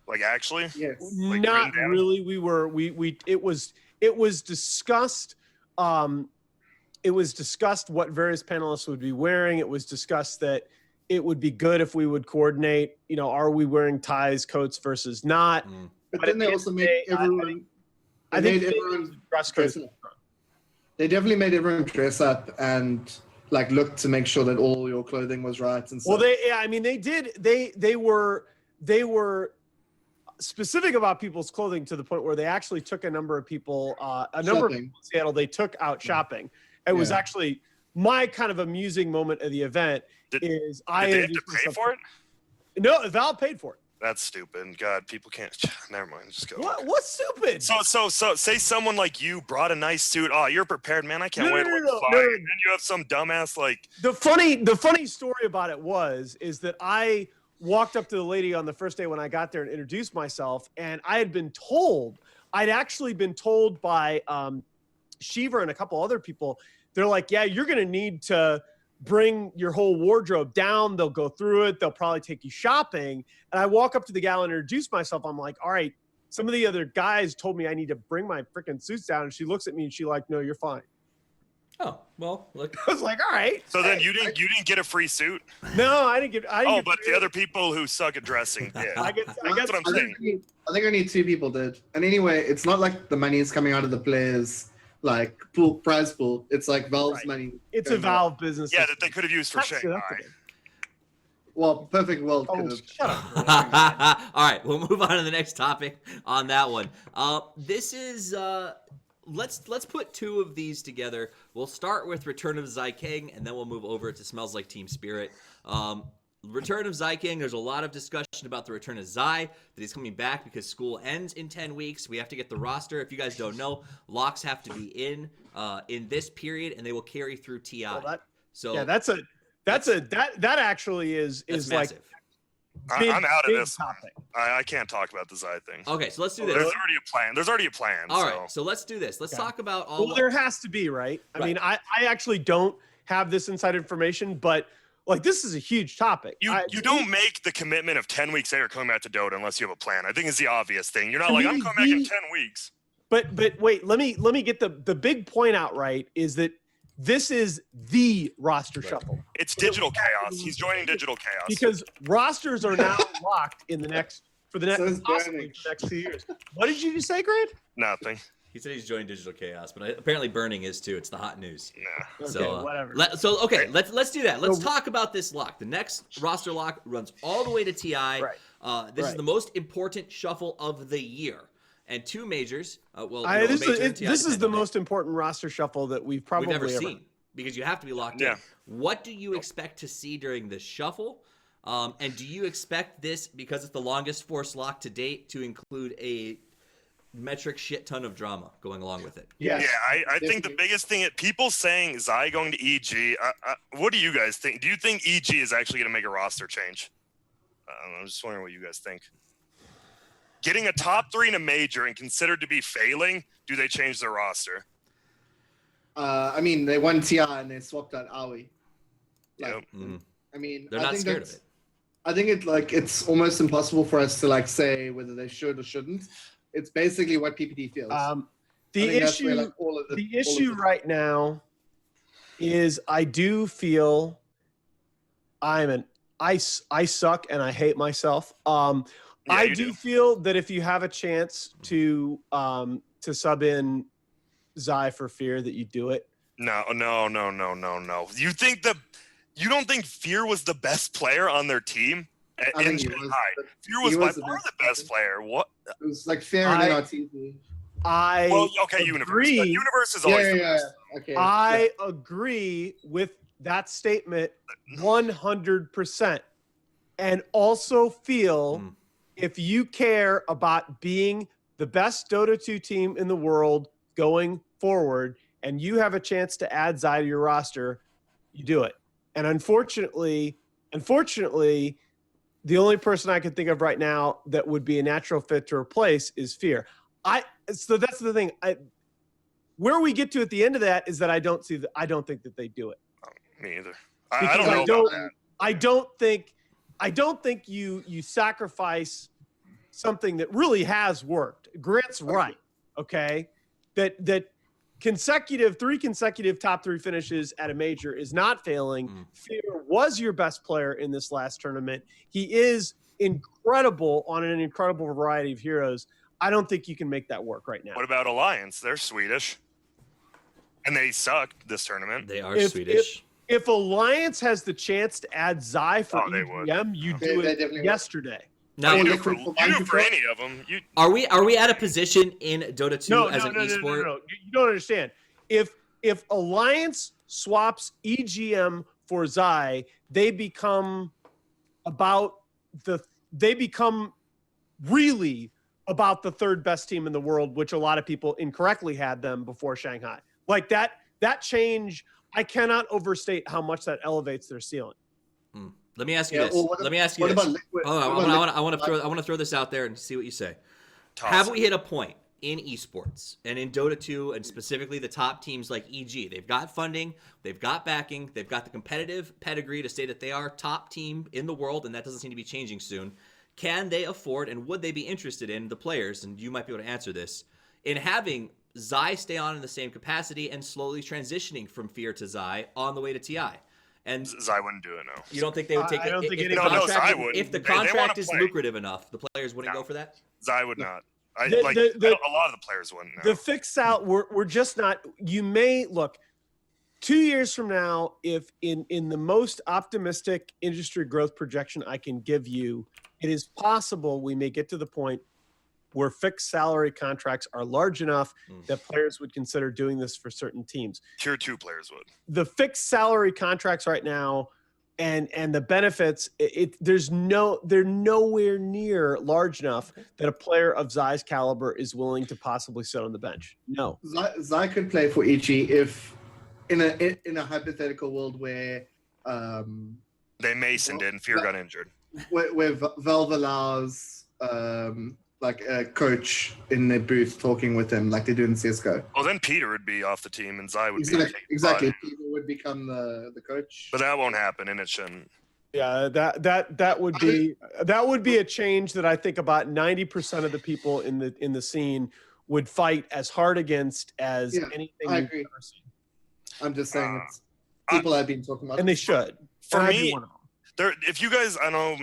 Like, actually?
Yes.
Like,
not really. It was discussed. It was discussed what various panelists would be wearing. It was discussed that it would be good if we would coordinate, are we wearing ties, coats versus not?
But then they also made everyone.
I think everyone dress code.
They definitely made everyone dress up and like look to make sure that all your clothing was right and stuff.
Well, they did. They were specific about people's clothing to the point where they actually took a number of people, number of people in Seattle, they took out shopping. It was actually my kind of amusing moment of the event.
Did they have to pay for it?
No, Valve paid for it.
That's stupid. God, people can't. Never mind. Just go.
What's stupid?
So say someone like you brought a nice suit. Oh, you're prepared, man. I can't wait to
No.
And then you have some dumbass like.
The funny story about it is that I walked up to the lady on the first day when I got there and introduced myself, and I'd actually been told by Shiva and a couple other people. They're like, yeah, you're going to need to bring your whole wardrobe down. They'll go through it. They'll probably take you shopping. And I walk up to the gal and introduce myself. I'm like, all right, some of the other guys told me I need to bring my freaking suits down. And she looks at me and she's like, no, you're fine.
Oh, well, look.
I was like, all right.
So then you didn't get a free suit?
No, I didn't get.
But the other people who suck at dressing did.
I get.
That's what I'm saying.
I think only 2 people did. And anyway, it's not like the money is coming out of the players like prize pool. It's like Valve's
Right.
money.
It's a Valve business.
Yeah, that they could have used for
That's
Shanghai.
deductible.
Well, Perfect World
Oh,
could have.
shut up.
All right, we'll move on to the next topic on that one. This is let's put 2 of these together. We'll start with Return of Zyking, and then we'll move over to Smells Like Team Spirit. Return of Zyking, there's a lot of discussion about the return of Zy, that he's coming back because school ends in 10 weeks. We have to get the roster. If you guys don't know, locks have to be in this period, and they will carry through TI.
Yeah, that actually is like
massive.
big,
I'm out of
big
this.
topic.
I can't talk about the Zy thing.
Okay, so let's do this.
There's already a plan. There's already a plan.
All right, so let's do this. Let's
Okay.
talk about all.
Well, there has to be, right? I
Right.
mean, I actually don't have this inside information, but like this is a huge topic.
You don't make the commitment of 10 weeks later coming back to Dota unless you have a plan. I think is the obvious thing. You're not
I
like,
mean,
I'm coming back in 10 weeks.
But wait, let me get the big point out right is that this is the roster shuffle
It's digital chaos. He's joining digital chaos.
because rosters are now locked in the next
So is
possibly
Burning.
for the next 2 years. What did you just say, Grant?
Nothing.
He said he's joining Digital Chaos, but apparently Burning is too. It's the hot news.
Nah.
So
whatever.
let's do that. Let's talk about this lock. The next roster lock runs all the way to TI.
Right.
This is
Right.
the most important shuffle of the year, and 2 majors.
This
major and
is
TI
this is
depend
the
on it.
most important roster shuffle that we've probably
ever
ever
seen because you have to be locked
Yeah.
in. What do you expect to see during this shuffle? And do you expect this, because it's the longest force lock to date, to include a metric shit ton of drama going along with it?
Yes.
Yeah, I think the biggest thing, people saying Zy going to EG, what do you guys think? Do you think EG is actually going to make a roster change? I'm just wondering what you guys think. Getting a top 3 in a major and considered to be failing, do they change their roster?
I mean, they won TI and they swapped out Aoi.
Yep.
I mean,
They're
I
not
think
scared of
that's-
it.
I think it's almost impossible for us to like say whether they should or shouldn't. It's basically what PPD feels. I
The
think that's
issue
where, like, all of
the
all of
issue right now is I do feel I suck and I hate myself.
Yeah,
I
you
do
do.
feel that if you have a chance to sub in Zy for Fear, that you do it.
No. You don't think Fear was the best player on their team
I
in
think he was,
Shanghai?
but
Fear was
he
by
was the
far
best
the best player. What?
It was like fair and
I-
NRTZ.
I
Well, okay, Universe. But
agree.
Universe is
Yeah,
always
yeah,
the
yeah.
best.
Okay.
I agree with that statement 100%. And also feel if you care about being the best Dota 2 team in the world going forward and you have a chance to add Zy to your roster, you do it. And unfortunately, the only person I can think of right now that would be a natural fit to replace is Fear. So that's the thing. Where we get to at the end of that is that I don't think that they do it.
Me either.
Because
I don't know about that.
I don't think you sacrifice something that really has worked. Grant's right. Okay. That 3 consecutive top 3 finishes at a major is not failing. Fear was your best player in this last tournament. He is incredible on an incredible variety of heroes. I don't think you can make that work right now.
What about Alliance? They're Swedish. And they sucked this tournament.
They are
If-
Swedish.
If Alliance has the chance to add Zy for
they would.
EGM, you
They
do
definitely
it
would.
yesterday.
Now,
You
Well,
do
look
for,
for
you do for
Minecraft.
any of them.
are we at a position in Dota 2
No,
as
no,
an
no, no,
esport?
no. You don't understand. If Alliance swaps EGM for Zy, they become really about the 3rd best team in the world, which a lot of people incorrectly had them before Shanghai. Like that change, I cannot overstate how much that elevates their ceiling.
Let me ask you
Yeah,
this.
well, what
Let me ask you
What
this.
about Liquid?
Hold on,
What about
I want
Liquid?
to throw this out there and see what you say.
Toss
Have
it.
we hit a point in esports and in Dota 2 and specifically the top teams like EG? They've got funding, they've got backing, they've got the competitive pedigree to say that they are top team in the world, and that doesn't seem to be changing soon. Can they afford and would they be interested in the players, and you might be able to answer this, in having Zai stay on in the same capacity and slowly transitioning from Fear to Zai on the way to TI. And
Zai wouldn't do it, no.
you don't think they would take
I
it?
don't think
If the
anybody-
No,
contract,
Zai would.
if the
They wanna
contract is
play.
lucrative enough, the players wouldn't
No.
go for that?
Zai would not. A
The-
lot of the players wouldn't. No.
The fix out, we're just not. You may look 2 years from now, if in the most optimistic industry growth projection I can give you, it is possible we may get to the point where fixed salary contracts are large enough that players would consider doing this for certain teams.
Tier 2 players would.
The fixed salary contracts right now and the benefits, they're nowhere near large enough that a player of Zai's caliber is willing to possibly sit on the bench. No.
Zai could play for Ichi if in a hypothetical world where
They Masoned it and Fear got injured.
where Valve allows like a coach in their booth talking with him like they do in CSGO.
Well, then Peter would be off the team and Zai would
Exactly.
be.
People would become the coach.
But that won't happen, and it shouldn't.
Yeah, that would be a change that I think about 90% of the people in the scene would fight as hard against as anything
I
you've
agree.
ever seen.
I'm just saying it's people I've been talking about.
And they should.
For
And I'd be
me,
one of them.
if you guys, I know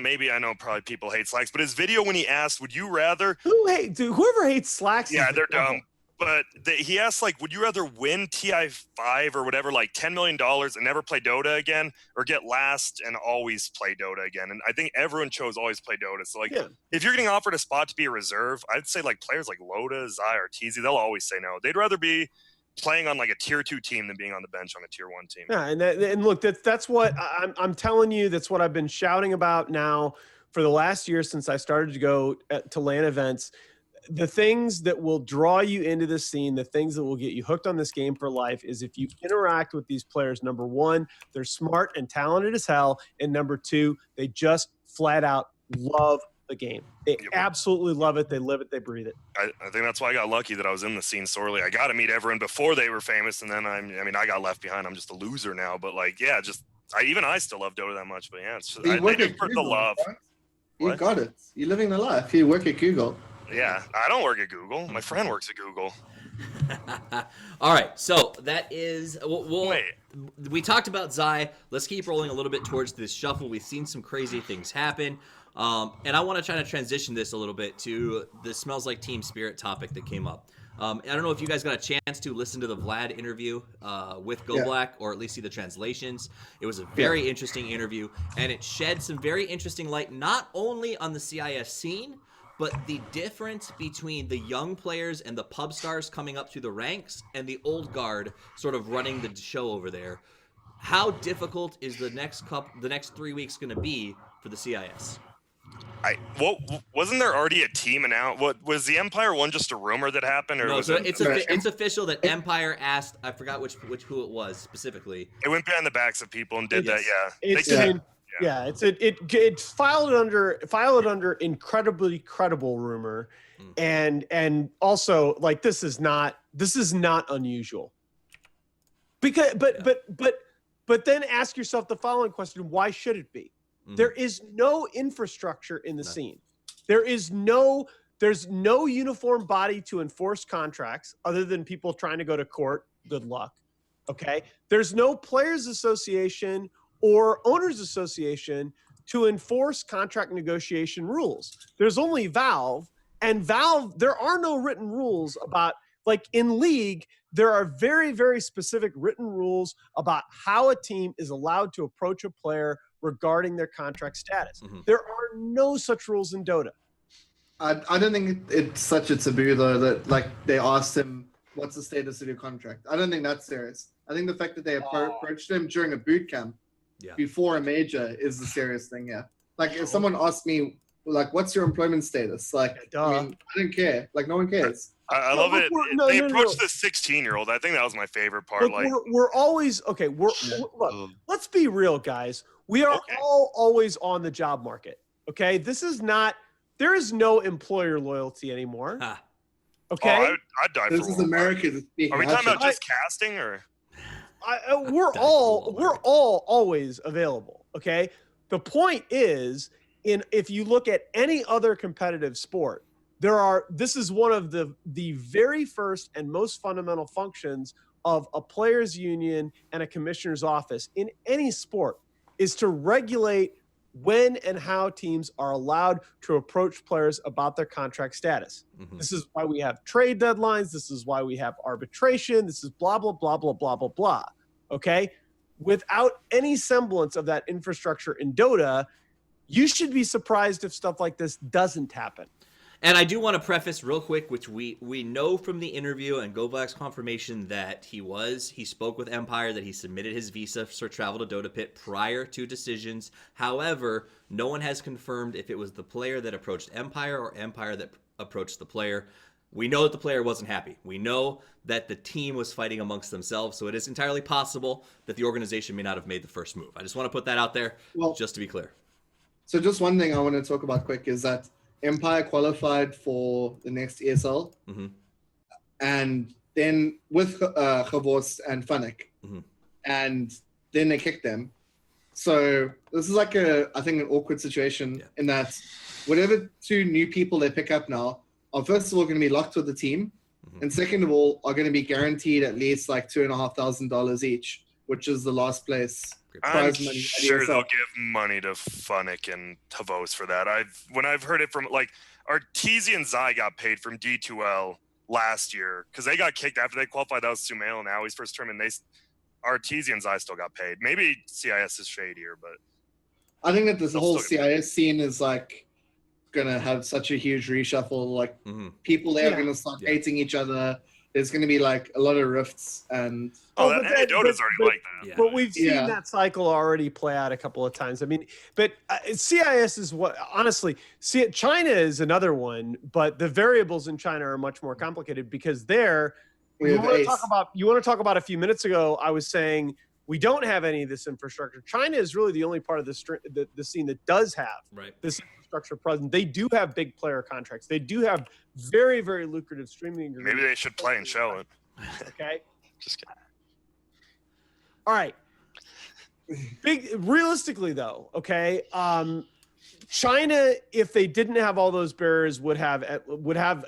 probably people hate Slacks, but his video when he asked, would you rather?
Whoever hates Slacks.
Yeah,
is
they're
the devil.
dumb. But he asked, like, would you rather win TI5 or whatever, like $10 million and never play Dota again, or get last and always play Dota again? And I think everyone chose always play Dota. So, like, if you're getting offered a spot to be a reserve, I'd say, like, players like Loda, Zai, or TZ, they'll always say no. They'd rather be playing on, like, a Tier 2 team than being on the bench on a Tier 1 team.
Yeah, and look, that's what I'm telling you. That's what I've been shouting about now for the last year since I started to go to LAN events. The things that will draw you into this scene, the things that will get you hooked on this game for life is if you interact with these players. Number one, they're smart and talented as hell. And number two, they just flat out love the game. They absolutely love it. They live it. They breathe it.
I think that's why I got lucky that I was in the scene so early. I got to meet everyone before they were famous. And then I got left behind. I'm just a loser now. But like, yeah, I still love Dota that much. But yeah, it's just,
You work
I
at
do for the
Google,
love.
right? You
What?
got it. You're living the life. You work at Google.
Yeah, I don't work at Google. My friend works at Google.
All right, so that is
Wait.
we talked about Zai. Let's keep rolling a little bit towards this shuffle. We've seen some crazy things happen, and I want to try to transition this a little bit to the Smells Like Team Spirit topic that came up. I don't know if you guys got a chance to listen to the Vlad interview with Go Black, or at least see the translations. It was a very interesting interview, and it shed some very interesting light not only on the CIS scene, but the difference between the young players and the pub stars coming up through the ranks and the old guard sort of running the show over there. How difficult is the next 3 weeks going to be for the CIS?
Wasn't there already a team announced? What was the Empire one just a rumor that happened, or
No,
was
so
it?
it's official that Empire asked. I forgot who it was specifically.
It went behind the backs of people and did that. Yeah,
It's filed under incredibly credible rumor, and also like this is not unusual. Because but then ask yourself the following question: why should it be? There is no infrastructure in the scene. There's no uniform body to enforce contracts other than people trying to go to court. Good luck. Okay. There's no players association or owners association to enforce contract negotiation rules. There's only Valve, and Valve, there are no written rules about, like in League, there are very, very specific written rules about how a team is allowed to approach a player regarding their contract status. There are no such rules in Dota.
I don't think it's such a taboo though that like they asked him what's the status of your contract. I don't think that's serious. I think the fact that they approached him during a boot camp before a major is the serious thing. Yeah, like if someone asked me like what's your employment status, like I mean I don't care. Like no one cares.
I love it. They approached the 16-year-old. I think that was my favorite part.
Look,
like
we're always okay. Look, let's be real, guys. We are all always on the job market. Okay, there is no employer loyalty anymore. Okay,
I'd die
this
for
is
one.
America.
Are we talking about just casting or?
We're all always available. Okay, the point is, if you look at any other competitive sport, this is one of the very first and most fundamental functions of a players union and a commissioner's office in any sport, is to regulate when and how teams are allowed to approach players about their contract status. Mm-hmm. This is why we have trade deadlines. This is why we have arbitration. This is blah, blah, blah, blah, blah, blah, blah. Okay? Without any semblance of that infrastructure in Dota, you should be surprised if stuff like this doesn't happen.
And I do want to preface real quick, which we know from the interview and GoBlack's confirmation that he spoke with Empire, that he submitted his visa for travel to Dota Pit prior to decisions. However, no one has confirmed if it was the player that approached Empire or Empire that approached the player. We know that the player wasn't happy. We know that the team was fighting amongst themselves, so it is entirely possible that the organization may not have made the first move. I just want to put that out there, just to be clear.
So just one thing I want to talk about quick is that Empire qualified for the next ESL, mm-hmm. and then with Chavos and Funnick, mm-hmm. and then they kicked them. So this is like I think an awkward situation in that whatever 2 new people they pick up now are first of all going to be locked with the team, mm-hmm. and second of all are going to be guaranteed at least like $2,500 each, which is the last place.
I'm sure they'll give money to Funnick and Tavos for that. When I've heard it from like Artesian Zai got paid from D2L last year because they got kicked after they qualified. That was Sumail. Now he's first tournament. Artesian Zai still got paid. Maybe CIS is shadier, but
I think that this whole CIS scene is like gonna have such a huge reshuffle. Like mm-hmm. people there are gonna start hating each other. There's going to be like a lot of rifts and
Dota's already like that.
Yeah. But we've seen that cycle already play out a couple of times. I mean, but CIS is what honestly, China is another one, but the variables in China are much more complicated because you want to talk about a few minutes ago, I was saying we don't have any of this infrastructure. China is really the only part of the scene that does have this infrastructure present. They do have big player contracts. They do have very, very lucrative streaming agreements.
Maybe they should play and show it.
Okay.
Just kidding.
All right. Realistically though, okay. China, if they didn't have all those barriers, would have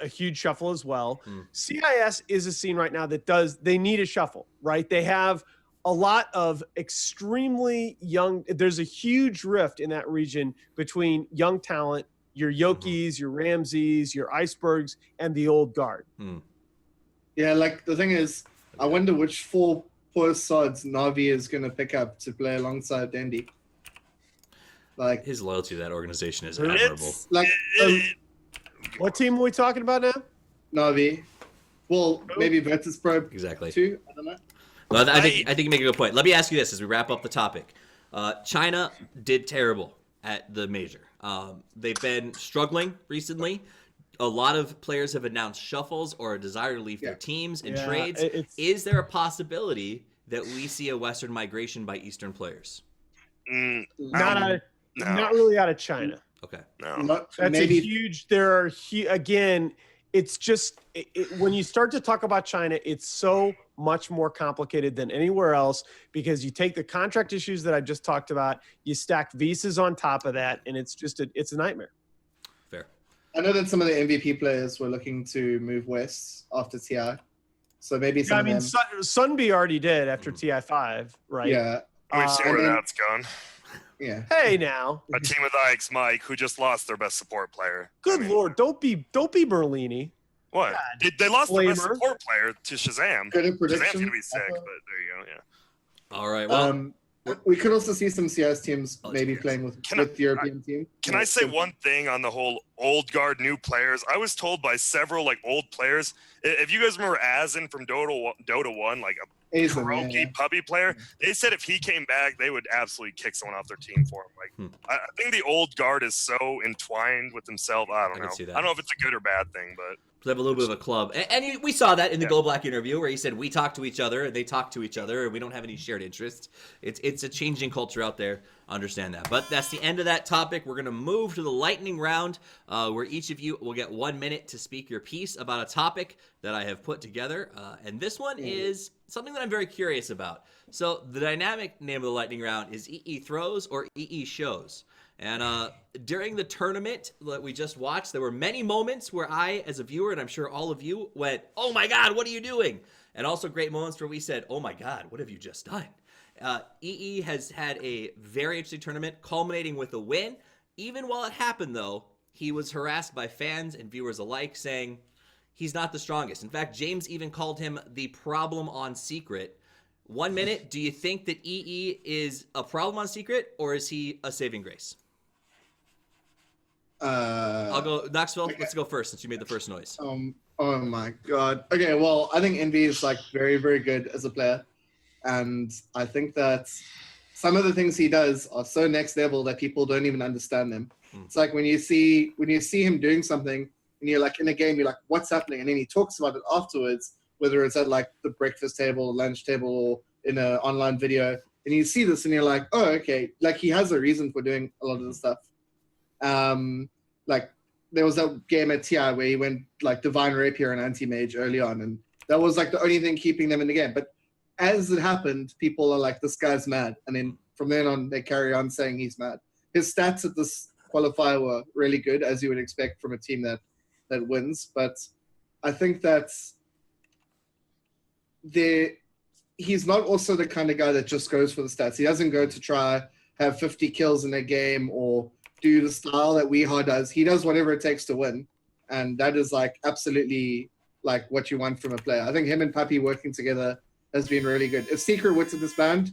a huge shuffle as well. CIS is a scene right now that they need a shuffle, right? They have a lot of extremely young. There's a huge rift in that region between young talent, your Yokis, your Ramses, your Icebergs, and the old guard.
Yeah, like the thing is, I wonder which 4 poor sods Navi is going to pick up to play alongside Dandy. Like
his loyalty to that organization is admirable.
Like,
what team are we talking about now?
Navi. Well, maybe Virtus Pro.
Exactly.
Too. I don't know.
Well, I think you make a good point. Let me ask you this as we wrap up the topic. China did terrible at the major. They've been struggling recently. A lot of players have announced shuffles or a desire to leave their teams and trades. Is there a possibility that we see a Western migration by Eastern players?
Not really out of China.
Okay.
No.
That's a huge. There are again. It's just when you start to talk about China, it's so much more complicated than anywhere else because you take the contract issues that I just talked about, you stack visas on top of that, and it's just it's a nightmare.
Fair.
I know that some of the MVP players were looking to move west after TI, so maybe some.
Sunby already did after TI5, right?
Yeah,
we've seen where that's gone.
Yeah.
Hey now.
A team with IX Mike who just lost their best support player.
Good Lord, don't be Berlini.
What? They lost their best support player to Shazam. Shazam's gonna be sick, but there you go. Yeah.
All right. Well,
we could also see some CS teams maybe playing with European team.
Can I say one thing on the whole old guard new players? I was told by several like old players. If you guys remember Azin from Dota 1, like a Kuroki puppy player, they said if he came back, they would absolutely kick someone off their team for him. Like I think the old guard is so entwined with himself. I don't know. I don't know if it's a good or bad thing, but
they have a little bit of a club, and we saw that in the Go Black interview where he said we talk to each other, and they talk to each other, and we don't have any shared interests. It's a changing culture out there. Understand that. But that's the end of that topic. We're gonna move to the lightning round, where each of you will get 1 minute to speak your piece about a topic that I have put together. And this one is something that I'm very curious about. So the dynamic name of the lightning round is EE throws or EE shows. And during the tournament that we just watched, there were many moments where I, as a viewer, and I'm sure all of you, went, "Oh my God, what are you doing?" And also great moments where we said, "Oh my God, what have you just done?" EE has had a very interesting tournament, culminating with a win. Even while it happened, though, he was harassed by fans and viewers alike, saying he's not the strongest. In fact, James even called him the problem on Secret. 1 minute, do you think that EE is a problem on Secret, or is he a saving grace? I'll go Knoxville.
Okay.
Let's go first since you made the first noise.
Oh my God. Okay, well, I think Envy is like very, very good as a player. And I think that some of the things he does are so next level that people don't even understand them. It's like when you see him doing something and you're like in a game, you're like, what's happening? And then he talks about it afterwards, whether it's at like the breakfast table, lunch table, or in an online video. And you see this and you're like, oh, okay. Like he has a reason for doing a lot of the stuff. Like there was that game at TI where he went like Divine Rapier and Anti-Mage early on. And that was like the only thing keeping them in the game. But as it happened, people are like, this guy's mad. And then from then on, they carry on saying he's mad. His stats at this qualifier were really good, as you would expect from a team that wins. But I think that he's not also the kind of guy that just goes for the stats. He doesn't go to try have 50 kills in a game or do the style that Weehaw does. He does whatever it takes to win. And that is like absolutely like what you want from a player. I think him and Puppy working together has been really good. If Secret were to disband,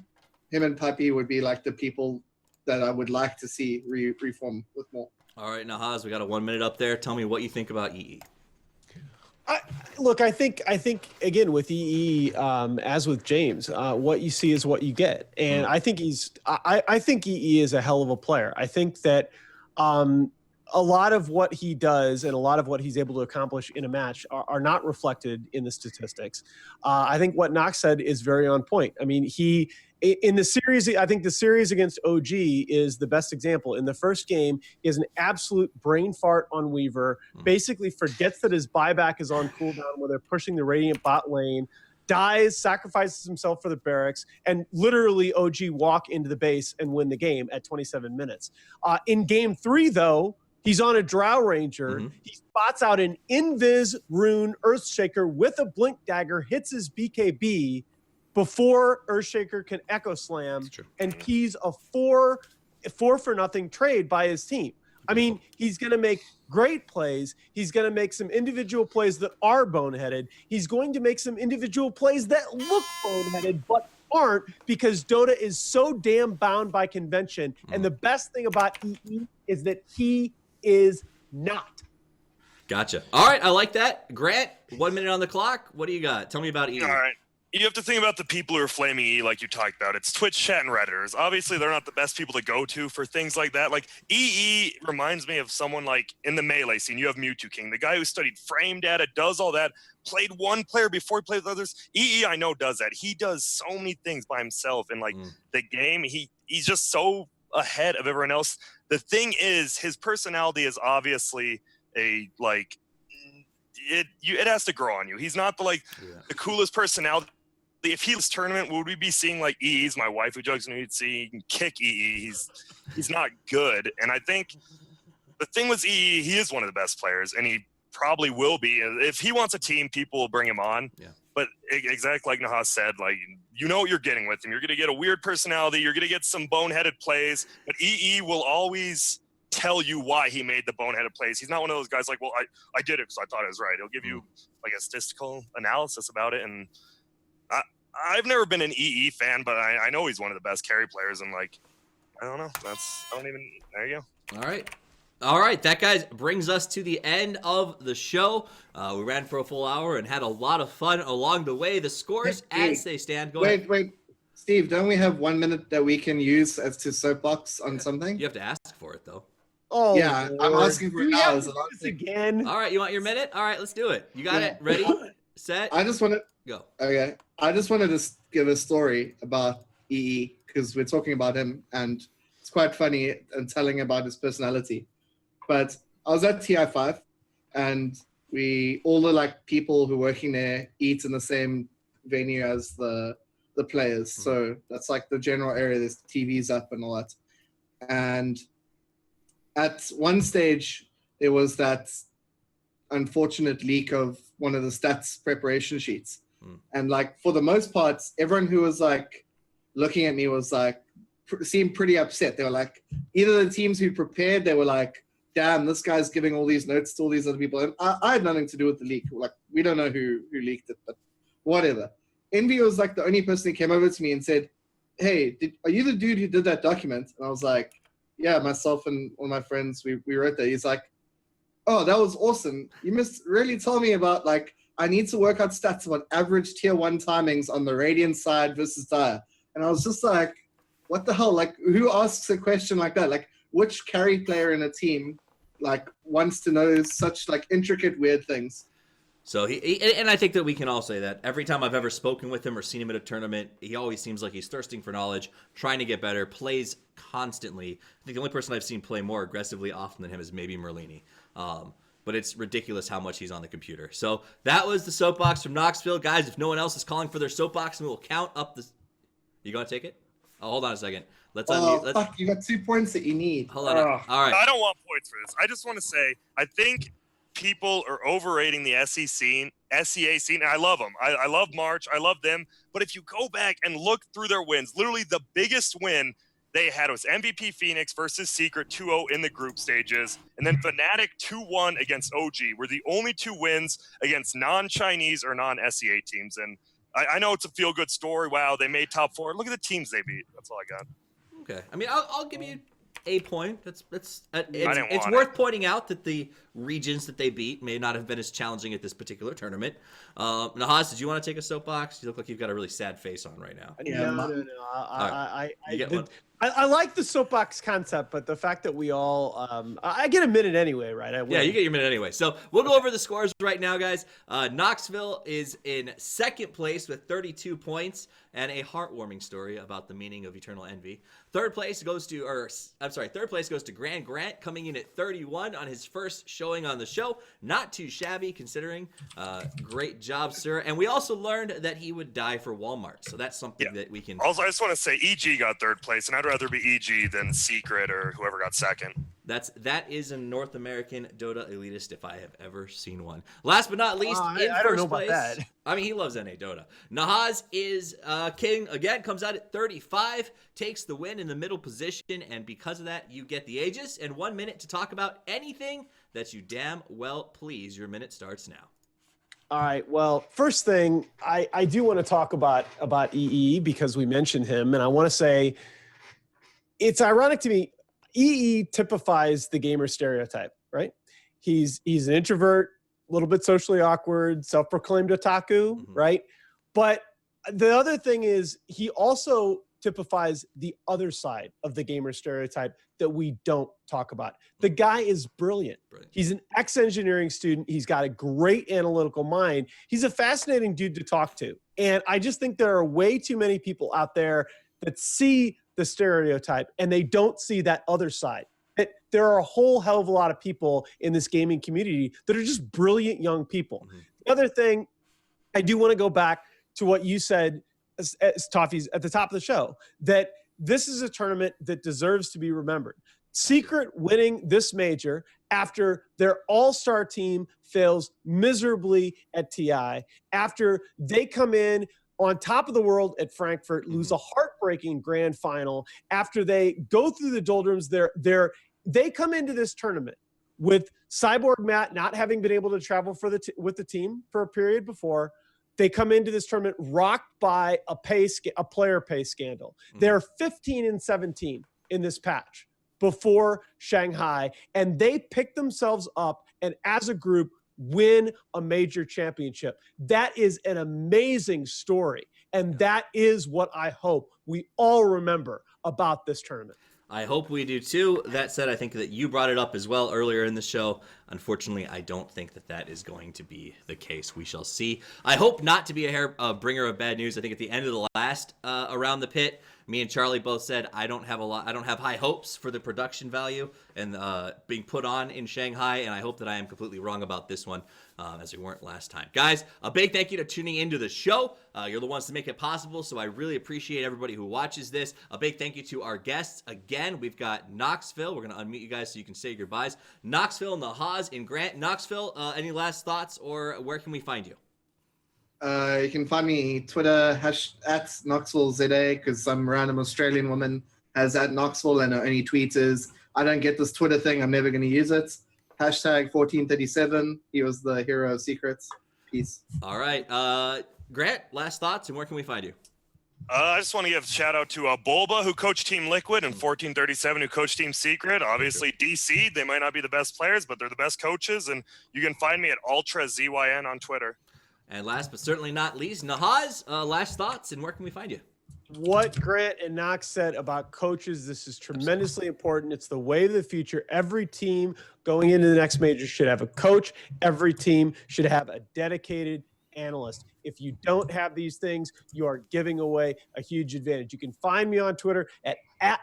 him and Puppy would be like the people that I would like to see reform with more.
All right, Nahaz, we got a 1 minute up there. Tell me what you think about EE.
Look, I think again with EE, as with James, what you see is what you get, and I think I think EE is a hell of a player. I think that a lot of what he does and a lot of what he's able to accomplish in a match are not reflected in the statistics. I think what Nox said is very on point. I mean, in the series, I think the series against OG is the best example. In the first game, he has an absolute brain fart on Weaver, basically forgets that his buyback is on cooldown where they're pushing the Radiant bot lane, dies, sacrifices himself for the barracks, and literally OG walk into the base and win the game at 27 minutes. In game 3, though, he's on a Drow Ranger. He spots out an Invis Rune Earthshaker with a Blink Dagger, hits his BKB before Earthshaker can Echo Slam, and keys a 4-for-0 trade by his team. I mean, he's going to make great plays. He's going to make some individual plays that are boneheaded. He's going to make some individual plays that look boneheaded, but aren't, because Dota is so damn bound by convention. And the best thing about EE is that he is not.
Gotcha. All right, I like that. Grant, 1 minute on the clock. What do you got? Tell me about EE.
All right. You have to think about the people who are flaming EE like you talked about. It's Twitch chat and Redditors. Obviously, they're not the best people to go to for things like that. Like, EE reminds me of someone like in the Melee scene. You have Mewtwo King, the guy who studied frame data, does all that, played one player before he played with others. EE, I know, does that. He does so many things by himself in, like, the game. He's just so ahead of everyone else. The thing is, his personality is obviously a, like, it has to grow on you. He's not the coolest personality. If he was tournament, would we be seeing like EE's my wife who jokes and we'd see he can kick EE? He's not good. And I think the thing with EE, he is one of the best players, and he probably will be. If he wants a team, people will bring him on. Yeah. But exactly like Nahaz said, like, you know what you're getting with him. You're gonna get a weird personality, you're gonna get some boneheaded plays, but EE will always tell you why he made the boneheaded plays. He's not one of those guys like, well, I did it because I thought it was right. He'll give you like a statistical analysis about it. And I've never been an EE fan, but I know he's one of the best carry players, and like, I don't know. There you go.
All right. That, guys, brings us to the end of the show. We ran for a full hour and had a lot of fun along the way. The scores as they stand. Go ahead.
Wait. Steve, don't we have 1 minute that we can use as to soapbox on something?
You have to ask for it, though.
Oh,
yeah.
Lord.
I'm asking for it now.
Again.
All right. You want your minute? All right. Let's do it. You got it? Ready? Set?
I just want to
go.
Okay. I just wanted to give a story about EE because we're talking about him, and it's quite funny and telling about his personality. But I was at TI5, and all the like people who are working there eat in the same venue as the players. So that's like the general area. There's TVs up and all that. And at one stage, there was that unfortunate leak of one of the stats preparation sheets. And like for the most part, everyone who was like looking at me was like seemed pretty upset. They were like, either the teams who prepared, they were like, damn, this guy's giving all these notes to all these other people. And I had nothing to do with the leak. Like, we don't know who leaked it, but whatever. Envy was like the only person who came over to me and said, hey, are you the dude who did that document? And I was like, yeah, myself and one of my friends, we wrote that. He's like, oh, that was awesome. You must really tell me about, like, I need to work out stats about average tier 1 timings on the Radiant side versus Dire. And I was just like, what the hell? Like, who asks a question like that? Like, which carry player in a team, like, wants to know such, like, intricate, weird things?
So and I think that we can all say that every time I've ever spoken with him or seen him at a tournament, he always seems like he's thirsting for knowledge, trying to get better, plays constantly. I think the only person I've seen play more aggressively often than him is maybe Merlini. But it's ridiculous how much he's on the computer. So that was the soapbox from Noxville. Guys, if no one else is calling for their soapbox, we will count up the... You going to take it? Oh, hold on a second. Let's unmute.
Fuck, you got 2 points that you need.
Hold on. All right.
I don't want points for this. I just want to say, I think people are overrating the SEA scene. And I love them. I love March. I love them. But if you go back and look through their wins, literally the biggest win they had was MVP Phoenix versus Secret 2-0 in the group stages. And then Fnatic 2-1 against OG were the only 2 wins against non-Chinese or non-SEA teams. And I know it's a feel-good story. Wow, they made top 4. Look at the teams they beat. That's all I got.
Okay. I mean, I'll give you a point. It's
it's
worth pointing out that the regions that they beat may not have been as challenging at this particular tournament. Nahaz, did you want to take a soapbox? You look like you've got a really sad face on right now.
Yeah, no.
Right.
I like the soapbox concept, but the fact that we all, I get a minute anyway, right?
Yeah, you get your minute anyway. So we'll go over the scores right now, guys. Knoxville is in second place with 32 points and a heartwarming story about the meaning of eternal envy. Third place goes to GrandGrant, coming in at 31 on his first showing on the show. Not too shabby considering. Great job, sir. And we also learned that he would die for Walmart. So that's something that we can...
Also, I just want to say EG got third place, and I'd rather be EG than Secret or whoever got second.
That is a North American Dota elitist if I have ever seen one. Last but not least, in
I
first
don't know
place,
about that.
I mean, he loves NA Dota. Nahaz is king again, comes out at 35, takes the win in the middle position, and because of that, you get the Aegis and 1 minute to talk about anything that you damn well please. Your minute starts now.
All right. Well, first thing, I do want to talk about EE because we mentioned him, and I want to say it's ironic to me. EE typifies the gamer stereotype, right? He's an introvert, a little bit socially awkward, self-proclaimed otaku, right? But the other thing is he also typifies the other side of the gamer stereotype that we don't talk about. The guy is brilliant. He's an ex-engineering student. He's got a great analytical mind. He's a fascinating dude to talk to. And I just think there are way too many people out there that see the stereotype and they don't see that other side. There are a whole hell of a lot of people in this gaming community that are just brilliant young people. The other thing, I do want to go back to what you said, as Toffees, at the top of the show, that this is a tournament that deserves to be remembered. Secret winning this major after their all-star team fails miserably at TI, after they come in on top of the world at Frankfurt, lose a heartbreaking grand final, after they go through the doldrums, they come into this tournament with Cyborg Matt not having been able to travel with the team for a period before. They come into this tournament rocked by a player pay scandal. They're 15-17 in this patch before Shanghai, and they pick themselves up and as a group win a major championship. That is an amazing story, and that is what I hope we all remember about this tournament.
I hope we do too. That said, I think that you brought it up as well earlier in the show. Unfortunately, I don't think that is going to be the case. We shall see. I hope not to be a bringer of bad news. I think at the end of the last Around the Pit, Me and Charlie both said I don't have high hopes for the production value and being put on in Shanghai, and I hope that I am completely wrong about this one, as we weren't last time. Guys, a big thank you to tuning into the show. You're the ones to make it possible, so I really appreciate everybody who watches this. A big thank you to our guests. Again, we've got Noxville. We're going to unmute you guys so you can say your goodbyes. Noxville, Nahaz, and Grant. Noxville, any last thoughts, or where can we find you?
You can find me Twitter at KnoxvilleZA, because some random Australian woman has at Knoxville, and her only tweet is, I don't get this Twitter thing, I'm never going to use it. Hashtag 1437. He was the hero of secrets. Peace.
All right. Grant, last thoughts, and where can we find you?
I just want to give a shout out to Bulba, who coached Team Liquid, and 1437, who coached Team Secret. Obviously, DC, they might not be the best players, but they're the best coaches. And you can find me at UltraZYN on Twitter.
And last but certainly not least, Nahaz, last thoughts, and where can we find you?
What Grant and Knox said about coaches, this is tremendously important. It's the way of the future. Every team going into the next major should have a coach. Every team should have a dedicated analyst. If you don't have these things, you are giving away a huge advantage. You can find me on Twitter at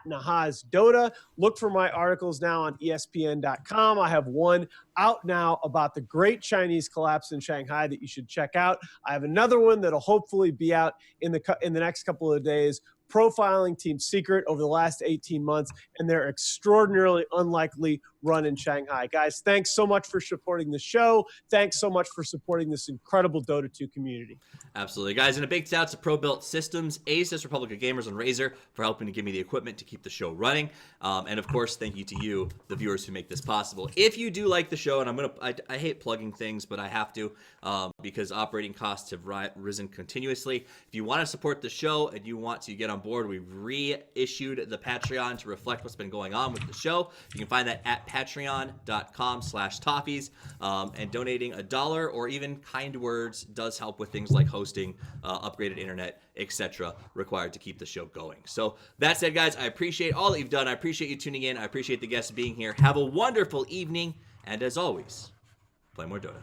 @NahazDota. Look for my articles now on ESPN.com. I have one out now about the great Chinese collapse in Shanghai that you should check out. I have another one that'll hopefully be out in the next couple of days, profiling Team Secret over the last 18 months and their extraordinarily unlikely run in Shanghai. Guys, thanks so much for supporting the show. Thanks so much for supporting this incredible Dota 2 community.
Absolutely, guys. And a big shout out to Pro Built Systems, Asus, Republic of Gamers, and Razer for helping to give me the equipment to keep the show running. And of course, thank you to you, the viewers who make this possible. If you do like the show, and I hate plugging things, but I have to, because operating costs have risen continuously. If you want to support the show and you want to get on board, we've reissued the Patreon to reflect what's been going on with the show. You can find that at patreon.com/toffees. And donating $1 or even kind words does help with things like hosting, upgraded internet, etc., required to keep the show going. So that said, guys, I appreciate all that you've done. I appreciate you tuning in. I appreciate the guests being here. Have a wonderful evening. And as always, play more Dota.